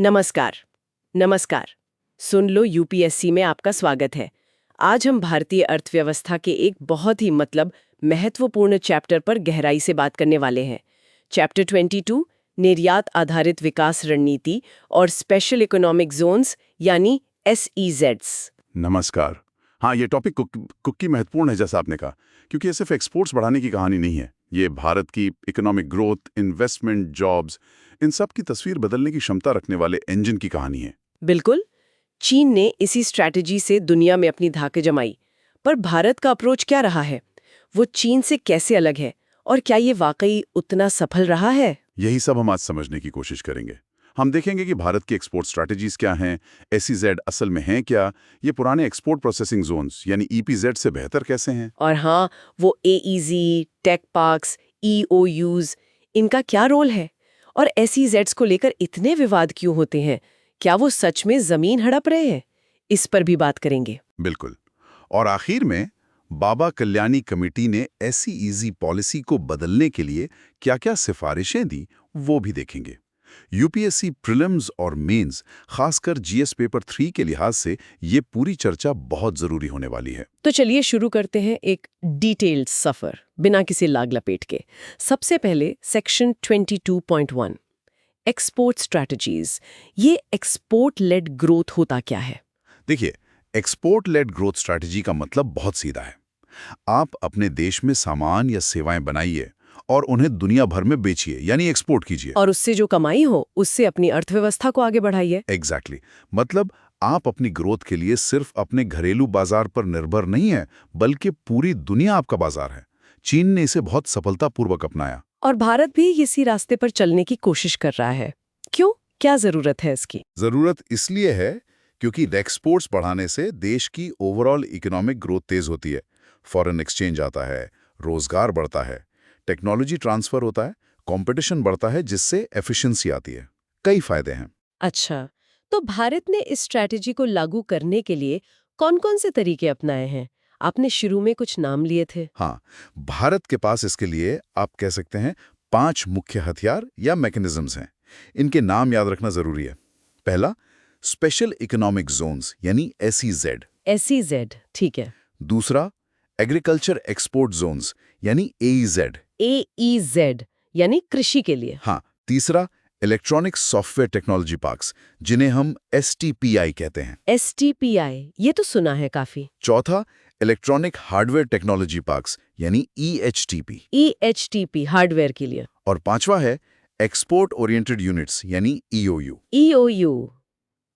नमस्कार। नमस्कार। सुन लो, यूपीएससी में आपका स्वागत है। आज हम भारतीय अर्थव्यवस्था के एक बहुत ही महत्वपूर्ण चैप्टर पर गहराई से बात करने वाले हैं। चैप्टर 22, निर्यात आधारित विकास रणनीति और स्पेशल इकोनॉमिक जोन्स यानी SEZs। नमस्कार। हाँ, ये टॉपिक कुकी महत्वपूर्ण है जैसा आपने कहा, क्योंकि ये सिर्फ एक्सपोर्ट्स बढ़ाने की कहानी नहीं है। ये भारत की इकोनॉमिक ग्रोथ, इन्वेस्टमेंट, जॉब्स, इन सब की तस्वीर बदलने की क्षमता रखने वाले इंजन की कहानी है। बिल्कुल। चीन ने इसी स्ट्रैटेजी से दुनिया में अपनी धाके जमाई। पर भारत का अप्रोच क्या रहा है? वो चीन से कैसे अलग है? और क्या ये वाकई उतना सफल रहा है? यही सब हम आज समझने की कोशिश करेंगे। हम देखेंगे कि भारत की एक्सपोर्ट स्ट्रैटेजीज क्या हैं, SEZ असल में हैं क्या, ये पुराने एक्सपोर्ट प्रोसेसिंग जोन्स यानी EPZ से बेहतर कैसे हैं। और हाँ, वो AEZ, टेक पार्क्स, EOUs, इनका क्या रोल है? और SEZs को लेकर इतने विवाद क्यों होते हैं? क्या वो सच में जमीन हड़प रहे हैं? इस पर भी बात करेंगे। बिल्कुल। और आखिर में बाबा कल्याणी कमेटी ने SEZ पॉलिसी को बदलने के लिए क्या-क्या सिफारिशें दी, वो भी देखेंगे। यूपीएससी प्रीलिम्स और मेंस, खासकर GS पेपर 3 के लिहाज से ये पूरी चर्चा बहुत जरूरी होने वाली है। तो चलिए शुरू करते हैं एक डिटेल्ड सफर, बिना किसी लाग लपेट के। सबसे पहले सेक्शन 22.1, एक्सपोर्ट स्ट्रैटेजीज। ये एक्सपोर्ट लेड ग्रोथ होता क्या है? देखिए, एक्सपोर्ट लेड ग्रोथ स्ट्रैटेजी का मतलब बहुत सीधा है। आप अपने देश में सामान या सेवाएं बनाइए और उन्हें दुनिया भर में बेचिए, यानी एक्सपोर्ट कीजिए। और उससे जो कमाई हो, उससे अपनी अर्थव्यवस्था को आगे बढ़ाइए। एग्जैक्टली। मतलब आप अपनी ग्रोथ के लिए सिर्फ अपने घरेलू बाजार पर निर्भर नहीं है, बल्कि पूरी दुनिया आपका बाजार है। चीन ने इसे बहुत सफलतापूर्वक अपनाया। और भारत भी इसी रास्ते पर चलने की कोशिश कर रहा है। क्यों? क्या जरूरत है इसकी? जरूरत इसलिए है क्योंकि एक्सपोर्ट्स बढ़ाने से देश की ओवरऑल इकोनॉमिक ग्रोथ तेज होती है, फॉरेन एक्सचेंज आता है, रोजगार बढ़ता है, टेक्नोलॉजी ट्रांसफर होता है, कंपटीशन बढ़ता है, जिससे एफिशिएंसी आती है। कई फायदे हैं। अच्छा, तो भारत ने इस स्ट्रैटेजी को लागू करने के लिए कौन-कौन से तरीके अपनाए हैं? आपने शुरू में कुछ नाम लिए थे। हाँ, भारत के पास इसके लिए आप कह सकते हैं 5 मुख्य हथियार या मैकेनिज्म्स हैं। इनके नाम याद रखना जरूरी है। पहला, स्पेशल इकोनॉमिक जोन्स यानी SEZ। SEZ, ठीक है। दूसरा, एग्रीकल्चर एक्सपोर्ट जोन्स यानी AEZ। AEZ यानी कृषि के लिए। हाँ, तीसरा, इलेक्ट्रॉनिक सॉफ्टवेयर टेक्नोलॉजी पार्क्स, जिन्हें हम STPI कहते हैं। STPI, ये तो सुना है काफी। चौथा, इलेक्ट्रॉनिक हार्डवेयर टेक्नोलॉजी पार्क्स यानी EHTP। EHTP हार्डवेयर के लिए। और पांचवा है एक्सपोर्ट ओरिएंटेड यूनिट्स यानी EOU। EOU।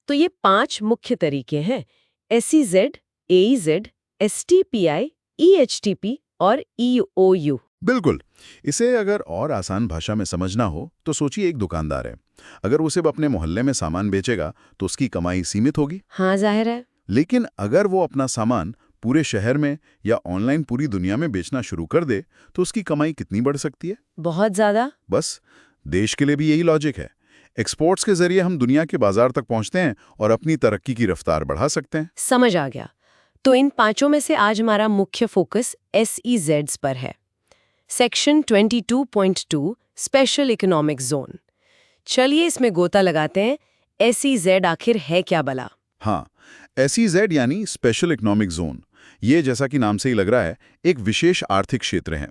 तो ये 5 मुख्य तरीके हैं: SEZ, AEZ, STPI, EHTP और EOU। बिल्कुल। इसे अगर और आसान भाषा में समझना हो तो सोचिए, एक दुकानदार है। अगर वो सिर्फ अपने मोहल्ले में सामान बेचेगा तो उसकी कमाई सीमित होगी। हाँ, जाहिर है। लेकिन अगर वो अपना सामान पूरे शहर में या ऑनलाइन पूरी दुनिया में बेचना शुरू कर दे तो उसकी कमाई कितनी बढ़ सकती है? बहुत ज्यादा। बस, देश के लिए भी यही लॉजिक है। एक्सपोर्ट्स के जरिए हम दुनिया के बाजार तक पहुंचते हैं और अपनी तरक्की की रफ्तार बढ़ा सकते हैं। समझ आ गया। तो इन 5 में से आज हमारा मुख्य फोकस SEZs पर है। Section 22.2, special economic zone. चलिए इसमें गोता लगाते हैं। SEZ आखिर है क्या भला? हाँ, SEZ यानी स्पेशल इकोनॉमिक जोन, ये जैसा कि नाम से ही लग रहा है, एक विशेष आर्थिक क्षेत्र है।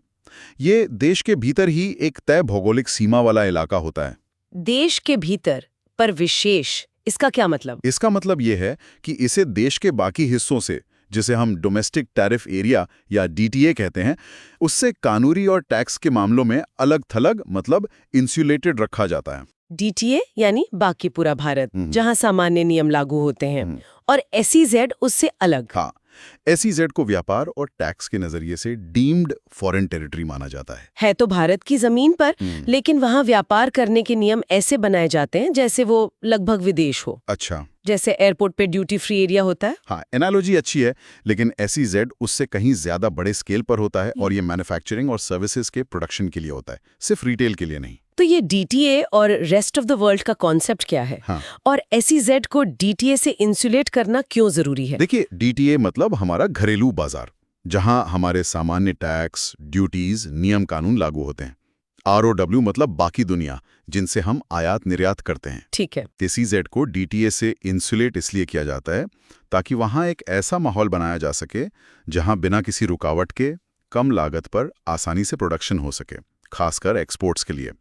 ये देश के भीतर ही एक तय भौगोलिक सीमा वाला इलाका होता है। देश के भीतर पर विशेष, इसका क्या मतलब? इसका मतलब ये है कि इसे देश के बाकी हिस्सों से, जिसे हम डोमेस्टिक टैरिफ एरिया या DTA कहते हैं, उससे कानूनी और टैक्स के मामलों में अलग थलग, मतलब इंसुलेटेड रखा जाता है। DTA यानी बाकी पूरा भारत, जहां सामान्य नियम लागू होते हैं। और SEZ उससे अलग। हाँ, SEZ को व्यापार और टैक्स के नजरिए से डीम्ड फॉरेन टेरिटरी माना जाता है तो भारत की जमीन पर, लेकिन वहां व्यापार करने के नियम ऐसे बनाए जाते हैं जैसे वो लगभग विदेश हो। अच्छा। जैसे एयरपोर्ट पे ड्यूटी फ्री एरिया होता है। हाँ, एनालॉजी अच्छी है, लेकिन SEZ उससे कहीं ज्यादा बड़े स्केल पर होता है और ये मैन्युफैक्चरिंग और सर्विसेज के प्रोडक्शन के लिए होता है, सिर्फ रिटेल के लिए नहीं। तो ये DTA और रेस्ट ऑफ द वर्ल्ड का कॉन्सेप्ट क्या है? हाँ। और SEZ को DTA से इंसुलेट करना क्यों जरूरी है? देखिए, DTA मतलब हमारा घरेलू बाजार, जहां हमारे सामान्य टैक्स, ड्यूटीज, नियम कानून लागू होते हैं। ROW मतलब बाकी दुनिया, जिनसे हम आयात निर्यात करते हैं। ठीक है। SEZ को DTA से इंसुलेट इसलिए किया जाता है ताकि वहां एक ऐसा माहौल बनाया जा सके जहां बिना किसी रुकावट के कम लागत पर आसानी से प्रोडक्शन हो सके, खासकर एक्सपोर्ट्स के लिए।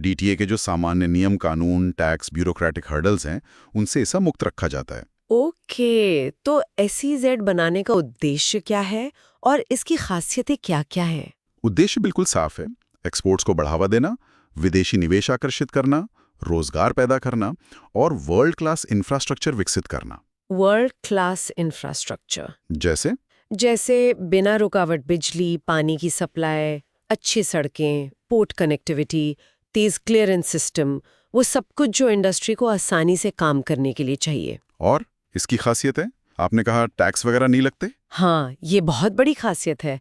DTA के जो सामान्य नियम कानून, टैक्स, ब्यूरोक्रेटिक हर्डल्स हैं, उनसे इसे मुक्त रखा जाता है। ओके, तो SEZ बनाने का उद्देश्य क्या है और इसकी खासियतें क्या-क्या हैं? उद्देश्य बिल्कुल साफ है, एक्सपोर्ट्स को बढ़ावा देना, विदेशी निवेश आकर्षित करना, रोजगार पैदा करना और वर्ल्ड क्लास इंफ्रास्ट्रक्चर विकसित करना। वर्ल्ड क्लास इंफ्रास्ट्रक्चर जैसे बिना रुकावट बिजली, पानी की सप्लाई, अच्छी सड़कें, पोर्ट कनेक्टिविटी, तेज क्लियरेंस सिस्टम, वो सब कुछ जो इंडस्ट्री को आसानी से काम करने के लिए चाहिए। और इसकी खासियत है, आपने कहा टैक्स वगैरह नहीं लगते। हाँ, ये बहुत बड़ी खासियत है।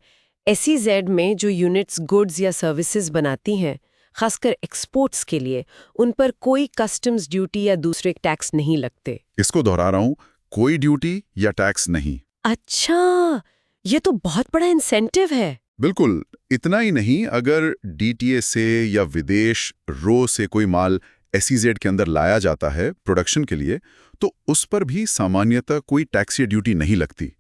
SEZ में जो यूनिट्स गुड्स या सर्विसेज बनाती हैं, खासकर एक्सपोर्ट्स के लिए, उन पर कोई कस्टम्स ड्यूटी या दूसरे टैक्स नहीं लगते। इसको दोहरा रहा हूं, कोई ड्यूटी या टैक्स नहीं। अच्छा, ये तो बहुत बड़ा इंसेंटिव है। बिल्कुल, इतना ही नहीं, अगर DTA से या विदेश से कोई माल SEZ के अंदर लाया जाता है प्रोडक्शन के लिए, तो उस पर भी सामान्यतः कोई टैक्स या ड्यूटी नहीं लगती।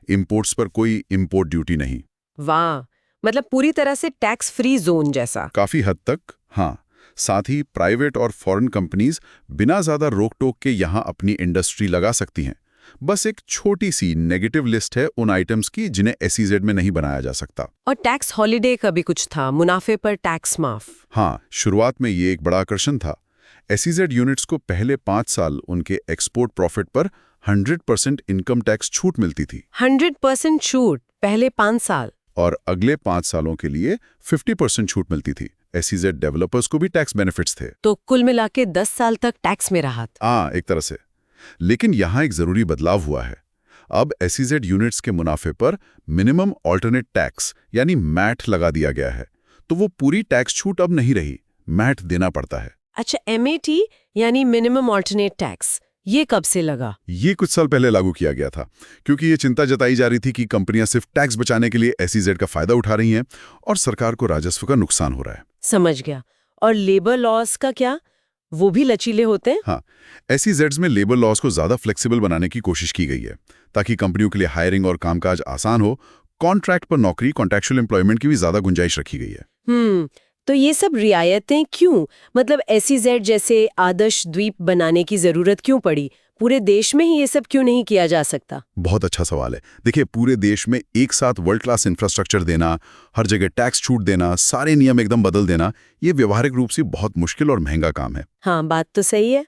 इंपोर्ट्स पर कोई इंपोर्ट ड्यूटी नहीं। वाह, मतलब पूरी तरह से टैक्स फ्री जोन जैसा। काफी हद तक, हाँ। साथ ही प्राइवेट और फॉरेन कंपनीज बिना ज्यादा रोक टोक के यहाँ अपनी इंडस्ट्री लगा सकती हैं। बस एक छोटी सी नेगेटिव लिस्ट है उन आइटम्स की जिन्हें SEZ में नहीं बनाया जा सकता। और टैक्स हॉलिडे का भी कुछ था, मुनाफे पर टैक्स माफ। हाँ, शुरुआत में ये एक बड़ा आकर्षण था। SEZ यूनिट्स को पहले 5 साल उनके एक्सपोर्ट प्रॉफिट पर 100% इनकम टैक्स छूट मिलती थी। 100% छूट पहले 5 साल। और अगले 5 सालों के लिए 50% छूट मिलती थी। SEZ डेवलपर्स को भी टैक्स बेनिफिट्स थे। तो कुल मिला के 10 साल तक टैक्स में राहत। हाँ, एक तरह से। लेकिन यहाँ एक जरूरी बदलाव हुआ है। अब SEZ यूनिट्स के मुनाफे पर मिनिमम ऑल्टरनेट टैक्स यानी मैट लगा दिया गया है। तो वो पूरी टैक्स छूट अब नहीं रही, मैट देना पड़ता है। अच्छा, MAT यानी मिनिमम ऑल्टरनेट टैक्स, ये कब से लगा? ये कुछ साल पहले लागू किया गया था, क्योंकि ये चिंता जताई जा रही थी कि कंपनियां सिर्फ टैक्स बचाने के लिए SEZ का फायदा उठा रही हैं और सरकार को राजस्व का नुकसान हो रहा है। समझ गया। और लेबर लॉस का क्या? वो भी लचीले होते हैं? हाँ, SEZs में लेबर लॉस को ज्यादा फ्लेक्सिबल बनाने की कोशिश की गई है ताकि कंपनियों के लिए हायरिंग और कामकाज आसान हो। कॉन्ट्रैक्ट पर नौकरी, कॉन्ट्रैक्चुअल एम्प्लॉयमेंट की भी ज्यादा गुंजाइश रखी गई है। तो ये सब रियायतें क्यों? मतलब SEZ जैसे आदर्श द्वीप बनाने की जरूरत क्यों पड़ी? पूरे देश में ही ये सब क्यों नहीं किया जा सकता? बहुत अच्छा सवाल है। देखिए, पूरे देश में एक साथ वर्ल्ड क्लास इंफ्रास्ट्रक्चर देना, हर जगह टैक्स छूट देना, सारे नियम एकदम बदल देना, ये व्यवहारिक रूप से बहुत मुश्किल और महंगा काम है। हाँ, बात तो सही है।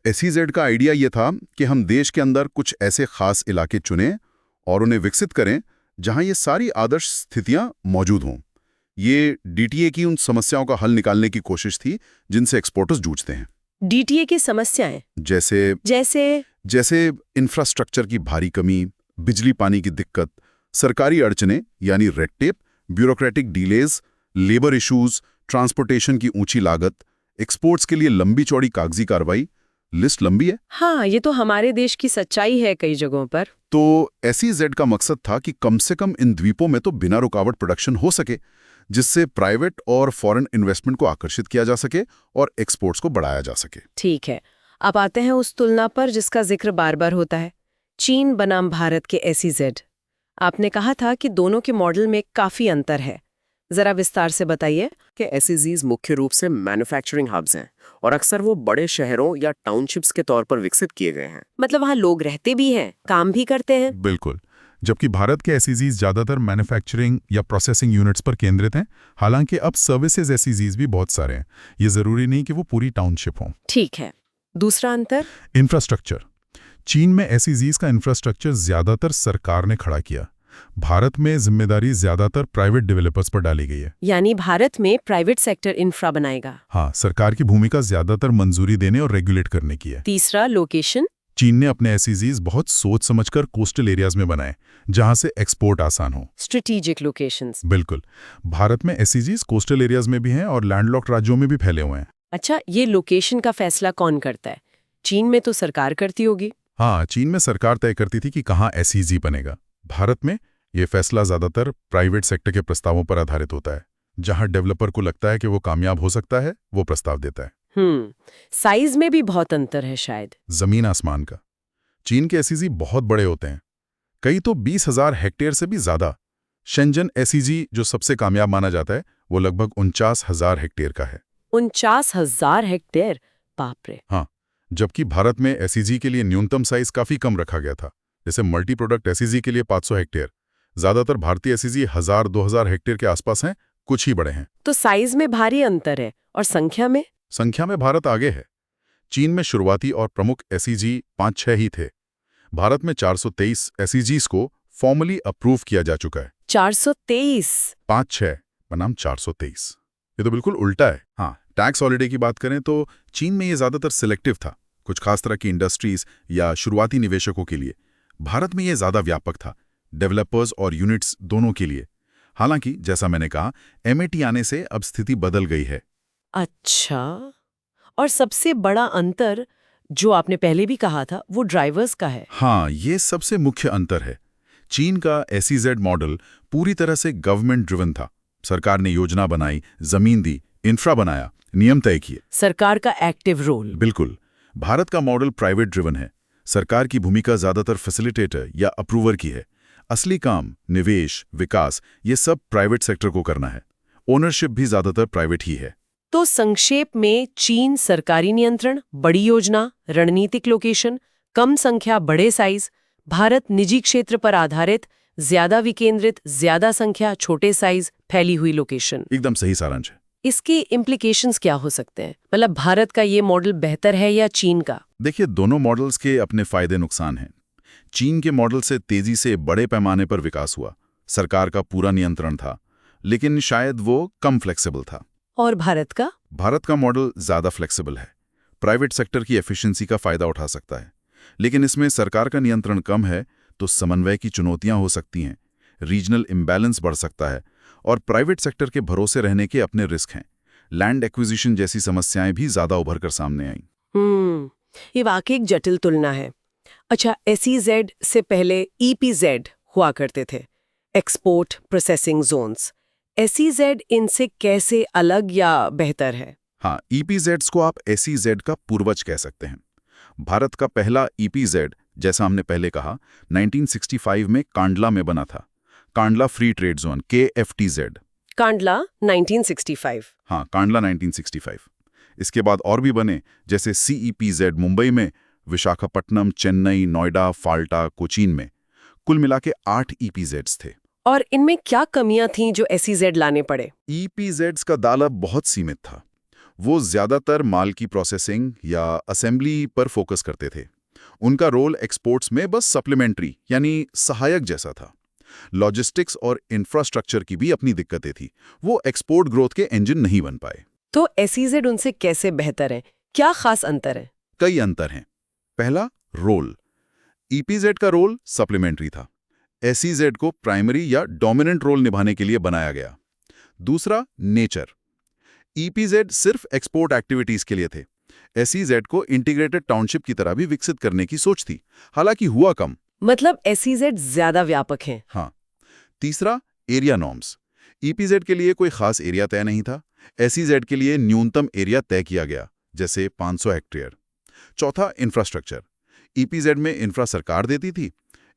SEZ का आइडिया ये था कि हम देश के अंदर कुछ ऐसे खास इलाके चुनें और उन्हें विकसित करें जहां ये सारी आदर्श स्थितियां मौजूद हों। ये DTA की उन समस्याओं का हल निकालने की कोशिश थी जिनसे एक्सपोर्टर्स जूझते हैं। DTA की समस्याएं जैसे इंफ्रास्ट्रक्चर की भारी कमी, बिजली पानी की दिक्कत, सरकारी अड़चनें यानी red tape, bureaucratic delays, labour issues, transportation की ऊंची लागत, एक्सपोर्ट्स के लिए लंबी चौड़ी कागजी कार्रवाई, लिस्ट लंबी है। हाँ, ये तो हमारे देश की सच्चाई है कई जगहों पर। तो SEZ का मकसद था कि कम से कम इन द्वीपों में तो बिना रुकावट प्रोडक्शन हो सके, जिससे प्राइवेट और फॉरेन इन्वेस्टमेंट को आकर्षित किया जा सके और एक्सपोर्ट्स को बढ़ाया जा सके। ठीक है, अब आते हैं उस तुलना पर जिसका जिक्र बार बार होता है, चीन बनाम भारत के SEZ। आपने कहा था कि दोनों के मॉडल में काफी अंतर है, जरा विस्तार से बताइए। कि SEZs मुख्य रूप से मैन्युफैक्चरिंग हब्स हैं और अक्सर वो बड़े शहरों या टाउनशिप्स के तौर पर विकसित किए गए हैं। मतलब वहाँ लोग रहते भी हैं, काम भी करते हैं। बिल्कुल, जबकि भारत के SEZs ज्यादातर मैन्युफैक्चरिंग या प्रोसेसिंग यूनिट्स पर केंद्रित हैं। हालांकि अब सर्विसेज SEZs भी बहुत सारे हैं। ये जरूरी नहीं कि वो पूरी टाउनशिप हों। ठीक है, दूसरा अंतर? इंफ्रास्ट्रक्चर। चीन में SEZs का इंफ्रास्ट्रक्चर ज्यादातर सरकार ने खड़ा किया। भारत में जिम्मेदारी ज्यादातर प्राइवेट डेवलपर्स पर डाली गई है। यानी भारत में प्राइवेट सेक्टर इंफ्रा बनाएगा। हाँ, सरकार की भूमिका ज्यादातर मंजूरी देने और रेगुलेट करने की है। तीसरा, लोकेशन। चीन ने अपने SEZs बहुत सोच समझकर कोस्टल एरियाज में बनाए, जहां से एक्सपोर्ट आसान हो। Strategic locations. बिल्कुल, भारत में SEZs कोस्टल एरियाज में भी हैं और लैंडलॉक्ड राज्यों में भी फैले हुए हैं। अच्छा, ये लोकेशन का फैसला कौन करता है? चीन में तो सरकार करती होगी। हाँ, चीन में सरकार तय करती थी कि कहाँ SEZ बनेगा। भारत में ये फैसला ज्यादातर प्राइवेट सेक्टर के प्रस्तावों पर आधारित होता है, जहां डेवलपर को लगता है कि वो कामयाब हो सकता है, वो प्रस्ताव देता है। साइज में भी बहुत अंतर है शायद। जमीन आसमान का। चीन के एसईजी बहुत बड़े होते हैं, कई तो 20,000 हेक्टेयर से भी ज्यादा। शेंजन एसईजी जो सबसे कामयाब माना जाता है, वो लगभग 49,000 हेक्टेयर का है। 49,000 हेक्टेयर, बाप रे। हाँ, जबकि भारत में एसईजी के लिए न्यूनतम साइज काफी कम रखा गया था, जैसे मल्टी प्रोडक्ट एसईजी के लिए 500 हेक्टेयर। ज्यादातर भारतीय एसईजी 1,000-2,000 हेक्टेयर के आसपास हैं, कुछ ही बड़े हैं। तो साइज में भारी अंतर है, और संख्या में? संख्या में भारत आगे है। चीन में शुरुआती और प्रमुख एसईजी 5-6 ही थे। भारत में 423 एसईजीज को फॉर्मली अप्रूव किया जा चुका है। 423? 5-6 बनाम 423, ये तो बिल्कुल उल्टा है। हाँ, टैक्स हॉलिडे की बात करें तो चीन में ये ज्यादातर सिलेक्टिव था, कुछ खास तरह की इंडस्ट्रीज या शुरुआती निवेशकों के लिए। भारत में ये ज्यादा व्यापक था, डेवलपर्स और यूनिट्स दोनों के लिए। हालांकि जैसा मैंने कहा, एमएटी आने से अब स्थिति बदल गई है। अच्छा, और सबसे बड़ा अंतर जो आपने पहले भी कहा था, वो ड्राइवर्स का है। हाँ, ये सबसे मुख्य अंतर है। चीन का एसईजेड मॉडल पूरी तरह से गवर्नमेंट ड्रिवन था। सरकार ने योजना बनाई, जमीन दी, इंफ्रा बनाया, नियम तय किए। सरकार का एक्टिव रोल। बिल्कुल। भारत का मॉडल प्राइवेट ड्रिवन है। सरकार की भूमिका ज्यादातर फैसिलिटेटर या अप्रूवर की है। असली काम, निवेश, विकास, ये सब प्राइवेट सेक्टर को करना है। ओनरशिप भी ज्यादातर प्राइवेट ही है। तो संक्षेप में, चीन सरकारी नियंत्रण, बड़ी योजना, रणनीतिक लोकेशन, कम संख्या, बड़े साइज। भारत निजी क्षेत्र पर आधारित, ज्यादा विकेंद्रित, ज्यादा संख्या, छोटे साइज, फैली हुई लोकेशन। एकदम सही सारांश है। इसके इम्प्लीकेशंस क्या हो सकते हैं? मतलब भारत का ये मॉडल बेहतर है या चीन का? देखिए, दोनों मॉडल्स के अपने फायदे नुकसान हैं। चीन के मॉडल से तेजी से बड़े पैमाने पर विकास हुआ, सरकार का पूरा नियंत्रण था, लेकिन शायद वो कम फ्लेक्सिबल था। और भारत का? भारत का मॉडल ज्यादा फ्लेक्सिबल है, प्राइवेट सेक्टर की एफिशिएंसी का फायदा उठा सकता है, लेकिन इसमें सरकार का नियंत्रण कम है, तो समन्वय की चुनौतियां हो सकती हैं, रीजनल इम्बैलेंस बढ़ सकता है, और प्राइवेट सेक्टर के भरोसे रहने के अपने रिस्क हैं। लैंड एक्विजिशन जैसी समस्याएं भी ज्यादा उभर कर सामने आईं। ये वाकई एक जटिल तुलना है। अच्छा, एसईजेड से पहले ईपीजेड हुआ करते थे, एक्सपोर्ट प्रोसेसिंग जोन्स। एसईजेड इनसे कैसे अलग या बेहतर है? हाँ, ईपीजेड्स को आप एसईजेड का पूर्वज कह सकते हैं। भारत का पहला ईपीजेड, जैसा हमने पहले कहा, 1965 में कांडला में बना था। Kandla free trade zone, KFTZ। Kandla 1965? हाँ, कांडला 1965। इसके बाद और भी बने, जैसे CEPZ मुंबई में, विशाखापट्टनम, चेन्नई, नोएडा, फाल्टा, कोचीन में। कुल मिला के 8 ईपीजेड्स थे। और इनमें क्या कमियां थीं जो एसईजेड लाने पड़े? ईपीजेड्स का दायरा बहुत सीमित था। वो ज्यादातर माल की प्रोसेसिंग या असेंबली पर फोकस करते थे। उनका रोल एक्सपोर्ट्स में बस सप्लीमेंट्री यानी सहायक जैसा था। लॉजिस्टिक्स और इंफ्रास्ट्रक्चर की भी अपनी दिक्कतें थी। वो एक्सपोर्ट ग्रोथ के इंजन नहीं बन पाए। तो एसईजेड उनसे कैसे बेहतर है? क्या खास अंतर है? कई अंतर हैं। पहला, रोल। ईपीजेड का रोल सप्लीमेंट्री था, एसईजेड को प्राइमरी या डोमिनेंट रोल निभाने के लिए बनाया गया। दूसरा, नेचर। ईपीजेड सिर्फ एक्सपोर्ट एक्टिविटीज के लिए थे। एसईजेड को इंटीग्रेटेड टाउनशिप की तरह भी विकसित करने की सोच थी, हालांकि हुआ कम। मतलब एसईजेड ज्यादा व्यापक है। हाँ। तीसरा, एरिया नॉर्म्स। ईपीजेड के लिए कोई खास एरिया तय नहीं था, एसईजेड के लिए न्यूनतम एरिया तय किया गया, जैसे 500 हेक्टेयर। चौथा, इंफ्रास्ट्रक्चर। ईपीजेड में इंफ्रा सरकार देती थी,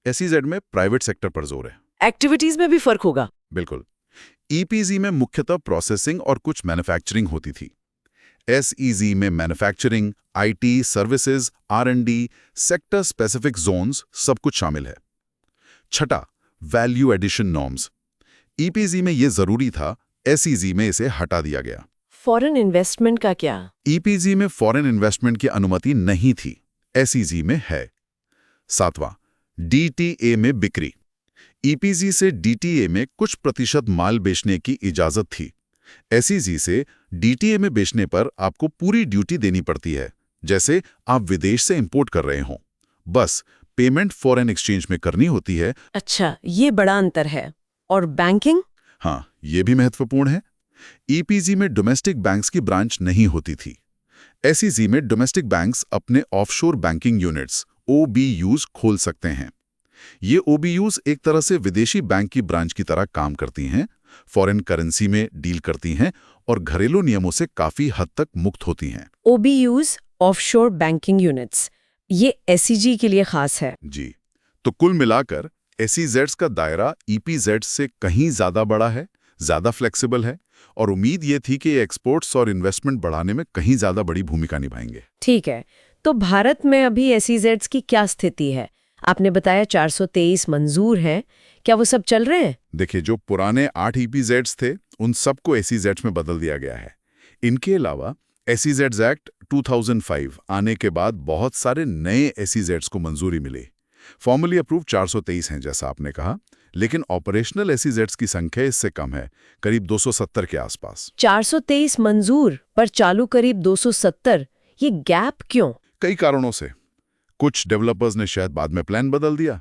एसईजेड में प्राइवेट सेक्टर पर जोर है। एक्टिविटीज में भी फर्क होगा? बिल्कुल। ईपीजी में मुख्यतः प्रोसेसिंग और कुछ मैन्युफैक्चरिंग होती थी। एसईजी में manufacturing, IT, services, R&D, sector specific zones सब कुछ शामिल है। छठा, वैल्यू एडिशन नॉर्म्स। ईपीजी में ये जरूरी था, एसईजी में इसे हटा दिया गया। फॉरेन इन्वेस्टमेंट का क्या? ईपीजी में फॉरेन इन्वेस्टमेंट की अनुमति नहीं थी, एसईजी में है। सातवां, डीटीए में बिक्री। ईपीजी से डीटीए में कुछ प्रतिशत माल बेचने की इजाजत थी। एसईजी से डीटीए में बेचने पर आपको पूरी ड्यूटी देनी पड़ती है, जैसे आप विदेश से इंपोर्ट कर रहे हों। बस पेमेंट फॉरेन एक्सचेंज में करनी होती है। अच्छा, ये बड़ा अंतर है। और बैंकिंग? हाँ, ये भी महत्वपूर्ण है। ईपीजी में डोमेस्टिक बैंक्स की ब्रांच नहीं होती थी। एसईजी में डोमेस्टिक बैंक्स अपने ऑफशोर बैंकिंग यूनिट्स OBUs खोल सकते हैं। ये OBUs एक तरह से विदेशी बैंक की ब्रांच की तरह काम करती हैं, फॉरेन करेंसी में डील करती हैं और घरेलू नियमों से काफी हद तक मुक्त होती हैं। OBUs, ऑफशोर बैंकिंग यूनिट्स, ये SEZ के लिए खास है। जी, तो कुल मिलाकर SEZs का दायरा EPZ से कहीं ज्यादा बड़ा है, ज्यादा फ्लेक्सिबल है और उम्मीद ये थी कि ये एक्सपोर्ट्स और इन्वेस्टमेंट बढ़ाने में कहीं ज्यादा बड़ी भूमिका निभाएंगे। ठीक है, तो भारत में अभी SEZs की क्या स्थिति है? आपने बताया 423 मंजूर हैं, क्या वो सब चल रहे हैं? देखिए, जो पुराने 8 EPZs थे, उन सबको SEZs में बदल दिया गया है। इनके अलावा SEZs एक्ट 2005 आने के बाद बहुत सारे नए SEZs को मंजूरी मिली। फॉर्मली अप्रूव 423 हैं, जैसा आपने कहा, लेकिन ऑपरेशनल SEZs की संख्या इससे कम है, करीब 270 के आसपास। 423 मंजूर पर चालू करीब 270, ये गैप क्यों? कई कारणों से। कुछ डेवलपर्स ने शायद बाद में प्लान बदल दिया,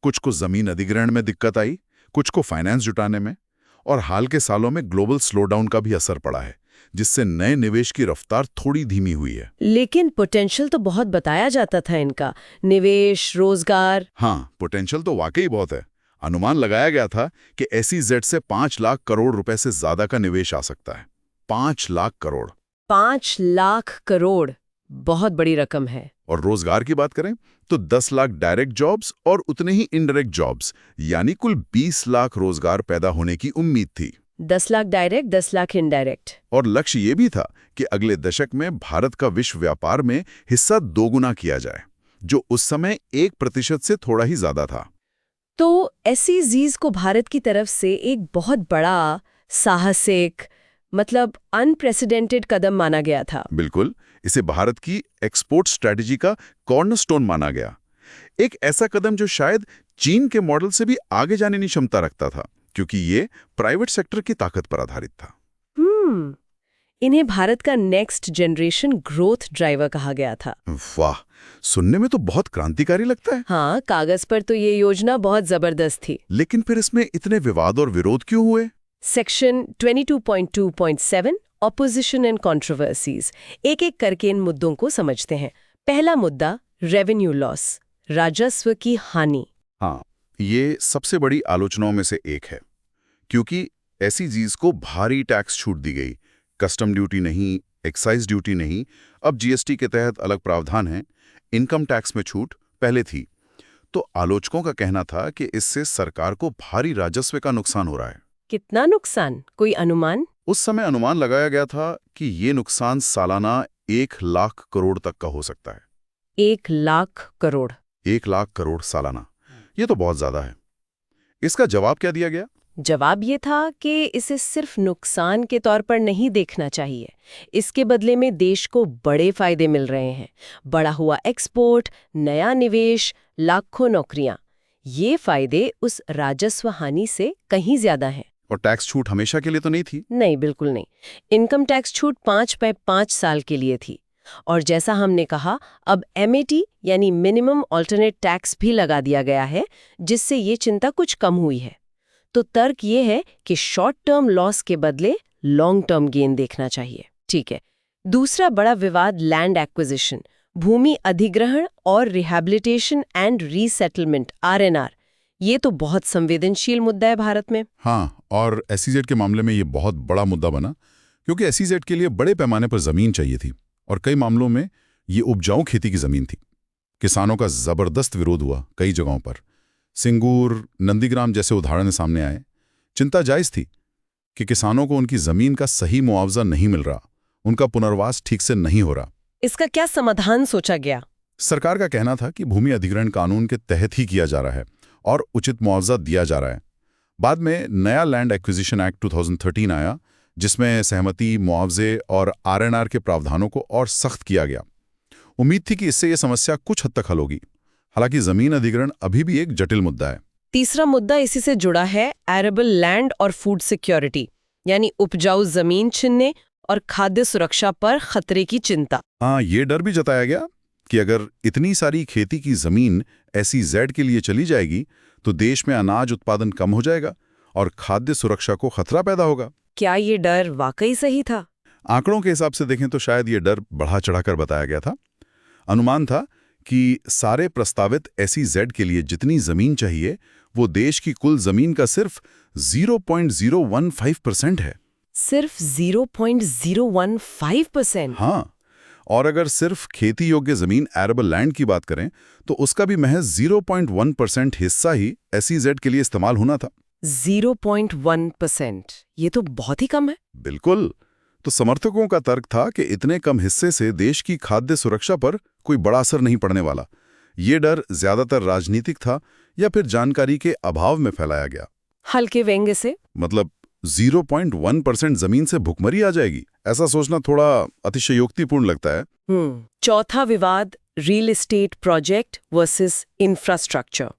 कुछ को जमीन अधिग्रहण में दिक्कत आई, कुछ को फाइनेंस जुटाने में, और हाल के सालों में ग्लोबल स्लोडाउन का भी असर पड़ा है, जिससे नए निवेश की रफ्तार थोड़ी धीमी हुई है। लेकिन पोटेंशियल तो बहुत बताया जाता था इनका, निवेश, रोजगार। हाँ, पोटेंशियल तो वाकई बहुत है। अनुमान लगाया गया था कि SEZ से 5 लाख करोड़ रुपए से ज्यादा का निवेश आ सकता है। 5 लाख करोड़। 5 लाख करोड़ बहुत बड़ी रकम है। और रोजगार की बात करें तो 10 लाख डायरेक्ट जॉब्स और उतने ही इनडायरेक्ट जॉब्स, यानी कुल 20 लाख रोजगार पैदा होने की उम्मीद थी। 10 लाख डायरेक्ट, 10 लाख इनडायरेक्ट। और लक्ष्य ये भी था कि अगले दशक में भारत का विश्व व्यापार में हिस्सा 2 गुना किया जाए, जो उस समय 1% से थोड़ा ही ज्यादा था। तो SEZs को भारत की तरफ से एक बहुत बड़ा, साहसिक, मतलब अनप्रेसिडेंटेड कदम माना गया था। बिल्कुल, इसे भारत की एक्सपोर्ट स्ट्रैटेजी का कॉर्नरस्टोन माना गया। एक ऐसा कदम जो शायद चीन के मॉडल से भी आगे जाने की क्षमता रखता था, क्योंकि ये प्राइवेट सेक्टर की ताकत पर आधारित था। इन्हें भारत का नेक्स्ट जनरेशन ग्रोथ ड्राइवर कहा गया था। वाह, सुनने में तो बहुत क्रांतिकारी लगता है। हाँ, कागज पर तो ये योजना बहुत जबरदस्त थी। लेकिन फिर इसमें इतने विवाद और विरोध क्यों हुए? सेक्शन 22.2.7 ऑपोजिशन एंड कंट्रोवर्सीज, एक एक करके इन मुद्दों को समझते हैं। पहला मुद्दा, रेवेन्यू लॉस, राजस्व की हानि। हाँ, ये सबसे बड़ी आलोचनाओं में से एक है, क्योंकि SEZs को भारी टैक्स छूट दी गई। कस्टम ड्यूटी नहीं, एक्साइज ड्यूटी नहीं, अब GST के तहत अलग प्रावधान हैं। इनकम टैक्स में छूट पहले थी। तो आलोचकों का कहना था कि इससे सरकार को भारी राजस्व का नुकसान हो रहा है। कितना नुकसान, कोई अनुमान? उस समय अनुमान लगाया गया था कि ये नुकसान सालाना 1 लाख करोड़ तक का हो सकता है। 1 लाख करोड़? 1 लाख करोड़ सालाना, ये तो बहुत ज्यादा है। इसका जवाब क्या दिया गया? जवाब ये था कि इसे सिर्फ नुकसान के तौर पर नहीं देखना चाहिए। इसके बदले में देश को बड़े फायदे मिल रहे हैं। बढ़ा हुआ एक्सपोर्ट, नया निवेश, लाखों नौकरियां। ये फायदे उस राजस्व हानि से कहीं ज्यादा हैं। और टैक्स छूट हमेशा के लिए तो नहीं थी? नहीं, बिल्कुल नहीं। इनकम टैक्स छूट 5 साल के लिए थी। और जैसा हमने कहा, अब MAT यानी मिनिमम अल्टरनेट टैक्स भी लगा दिया गया है, जिससे ये चिंता कुछ कम हुई है। तो तर्क ये है कि शॉर्ट टर्म लॉस के बदले लॉन्ग टर्म गेन देखना चाहिए। ठीक है। दूसरा बड़ा विवाद, लैंड एक्विजिशन, भूमि अधिग्रहण और रिहैबिलिटेशन एंड रीसेटलमेंट, RNR। ये तो बहुत संवेदनशील मुद्दा है भारत में। हाँ, और SEZ के मामले में ये बहुत बड़ा मुद्दा बना, क्योंकि SEZ के लिए बड़े पैमाने पर जमीन चाहिए थी और कई मामलों में ये उपजाऊ खेती की जमीन थी। किसानों का जबरदस्त विरोध हुआ कई जगहों पर। सिंगूर, नंदीग्राम जैसे उदाहरण सामने आए। चिंता जायज थी कि किसानों को उनकी जमीन का सही मुआवजा नहीं मिल रहा, उनका पुनर्वास ठीक से नहीं हो रहा। इसका क्या समाधान सोचा गया? सरकार का कहना था कि भूमि अधिग्रहण कानून के तहत ही किया जा रहा है और उचित मुआवजा दिया जा रहा है। बाद में नया लैंड एक्विजिशन एक्ट 2013 आया, जिसमें सहमति, मुआवजे और RNR के प्रावधानों को और सख्त किया गया। उम्मीद थी कि इससे यह समस्या कुछ हद तक हल होगी। हालांकि जमीन अधिग्रहण अभी भी एक जटिल मुद्दा है। तीसरा मुद्दा इसी से जुड़ा है, एरेबल लैंड और फूड सिक्योरिटी, यानी उपजाऊ जमीन छीनने और खाद्य सुरक्षा पर खतरे की चिंता। हाँ, ये डर भी जताया गया कि अगर इतनी सारी खेती की जमीन SEZ के लिए चली जाएगी तो देश में अनाज उत्पादन कम हो जाएगा और खाद्य सुरक्षा को खतरा पैदा होगा। क्या ये डर वाकई सही था? आंकड़ों के हिसाब से देखें तो शायद ये डर बढ़ा चढ़ाकर बताया गया था। अनुमान था कि सारे प्रस्तावित SEZ के लिए जितनी जमीन चाहिए वो देश की कुल जमीन का सिर्फ 0.015% है। सिर्फ 0.015%? हाँ, और अगर सिर्फ खेती योग्य जमीन एरेबल लैंड की बात करें तो उसका भी महज 0.1% हिस्सा ही SEZ के लिए इस्तेमाल होना था। 0.1%? ये तो बहुत ही कम है। बिल्कुल। तो समर्थकों का तर्क था कि इतने कम हिस्से से देश की खाद्य सुरक्षा पर कोई बड़ा असर नहीं पड़ने वाला। ये डर ज्यादातर राजनीतिक था या फिर जानकारी के अभाव में फैलाया गया। हल्के व्यंग्य से? मतलब 0.1% जमीन से भुखमरी आ जाएगी, ऐसा सोचना थोड़ा अतिशयोक्तिपूर्ण लगता है। चौथा विवाद, real estate project versus infrastructure.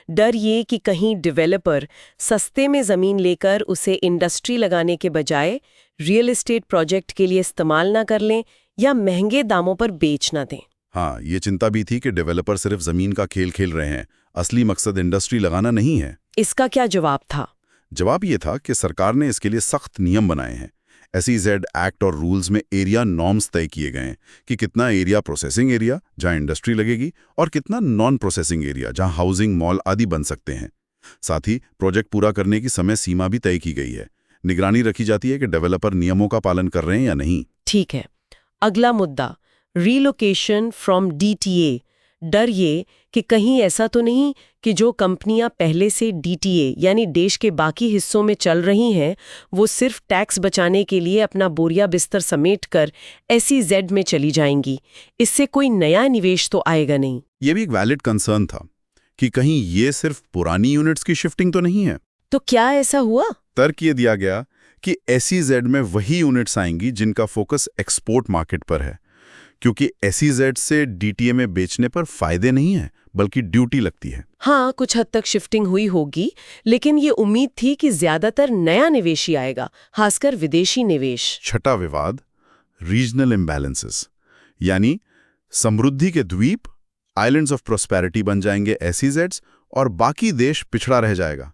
डर ये कि कहीं डेवलपर सस्ते में जमीन लेकर उसे इंडस्ट्री लगाने के बजाय रियल एस्टेट प्रोजेक्ट के लिए इस्तेमाल ना कर लें या महंगे दामों पर बेच ना दें। हाँ, ये चिंता भी थी कि डेवलपर सिर्फ जमीन का खेल खेल रहे हैं, असली मकसद इंडस्ट्री लगाना नहीं है। इसका क्या जवाब था? जवाब ये था कि सरकार ने इसके लिए सख्त नियम बनाए हैं। SEZ एक्ट और रूल्स में एरिया नॉर्म्स तय किए गए हैं कि कितना एरिया प्रोसेसिंग एरिया जहां इंडस्ट्री लगेगी और कितना नॉन प्रोसेसिंग एरिया जहां हाउसिंग मॉल आदि बन सकते हैं। साथ ही प्रोजेक्ट पूरा करने की समय सीमा भी तय की गई है। निगरानी रखी जाती है कि डेवलपर नियमों का पालन कर रहे हैं या नहीं। ठीक है। अगला मुद्दा, रीलोकेशन फ्रॉम DTA। डर ये कि कहीं ऐसा तो नहीं कि जो कंपनियां पहले से DTA यानी देश के बाकी हिस्सों में चल रही हैं वो सिर्फ टैक्स बचाने के लिए अपना बोरिया बिस्तर समेटकर SEZ में चली जाएंगी। इससे कोई नया निवेश तो आएगा नहीं। ये भी एक वैलिड कंसर्न था कि कहीं ये सिर्फ पुरानी यूनिट्स की शिफ्टिंग तो नहीं है। तो क्या ऐसा हुआ? तर्क ये दिया गया कि SEZ में वही यूनिट्स आएंगी जिनका फोकस एक्सपोर्ट मार्केट पर है, क्योंकि SEZ से DTA में बेचने पर फायदे नहीं है बल्कि ड्यूटी लगती है। हाँ, कुछ हद तक शिफ्टिंग हुई होगी, लेकिन ये उम्मीद थी कि ज्यादातर नया निवेश ही आएगा, खासकर विदेशी निवेश। छठा विवाद, रीजनल इम्बैलेंसेस, यानी समृद्धि के द्वीप आइलैंड्स ऑफ प्रोस्पेरिटी बन जाएंगे SEZs और बाकी देश पिछड़ा रह जाएगा।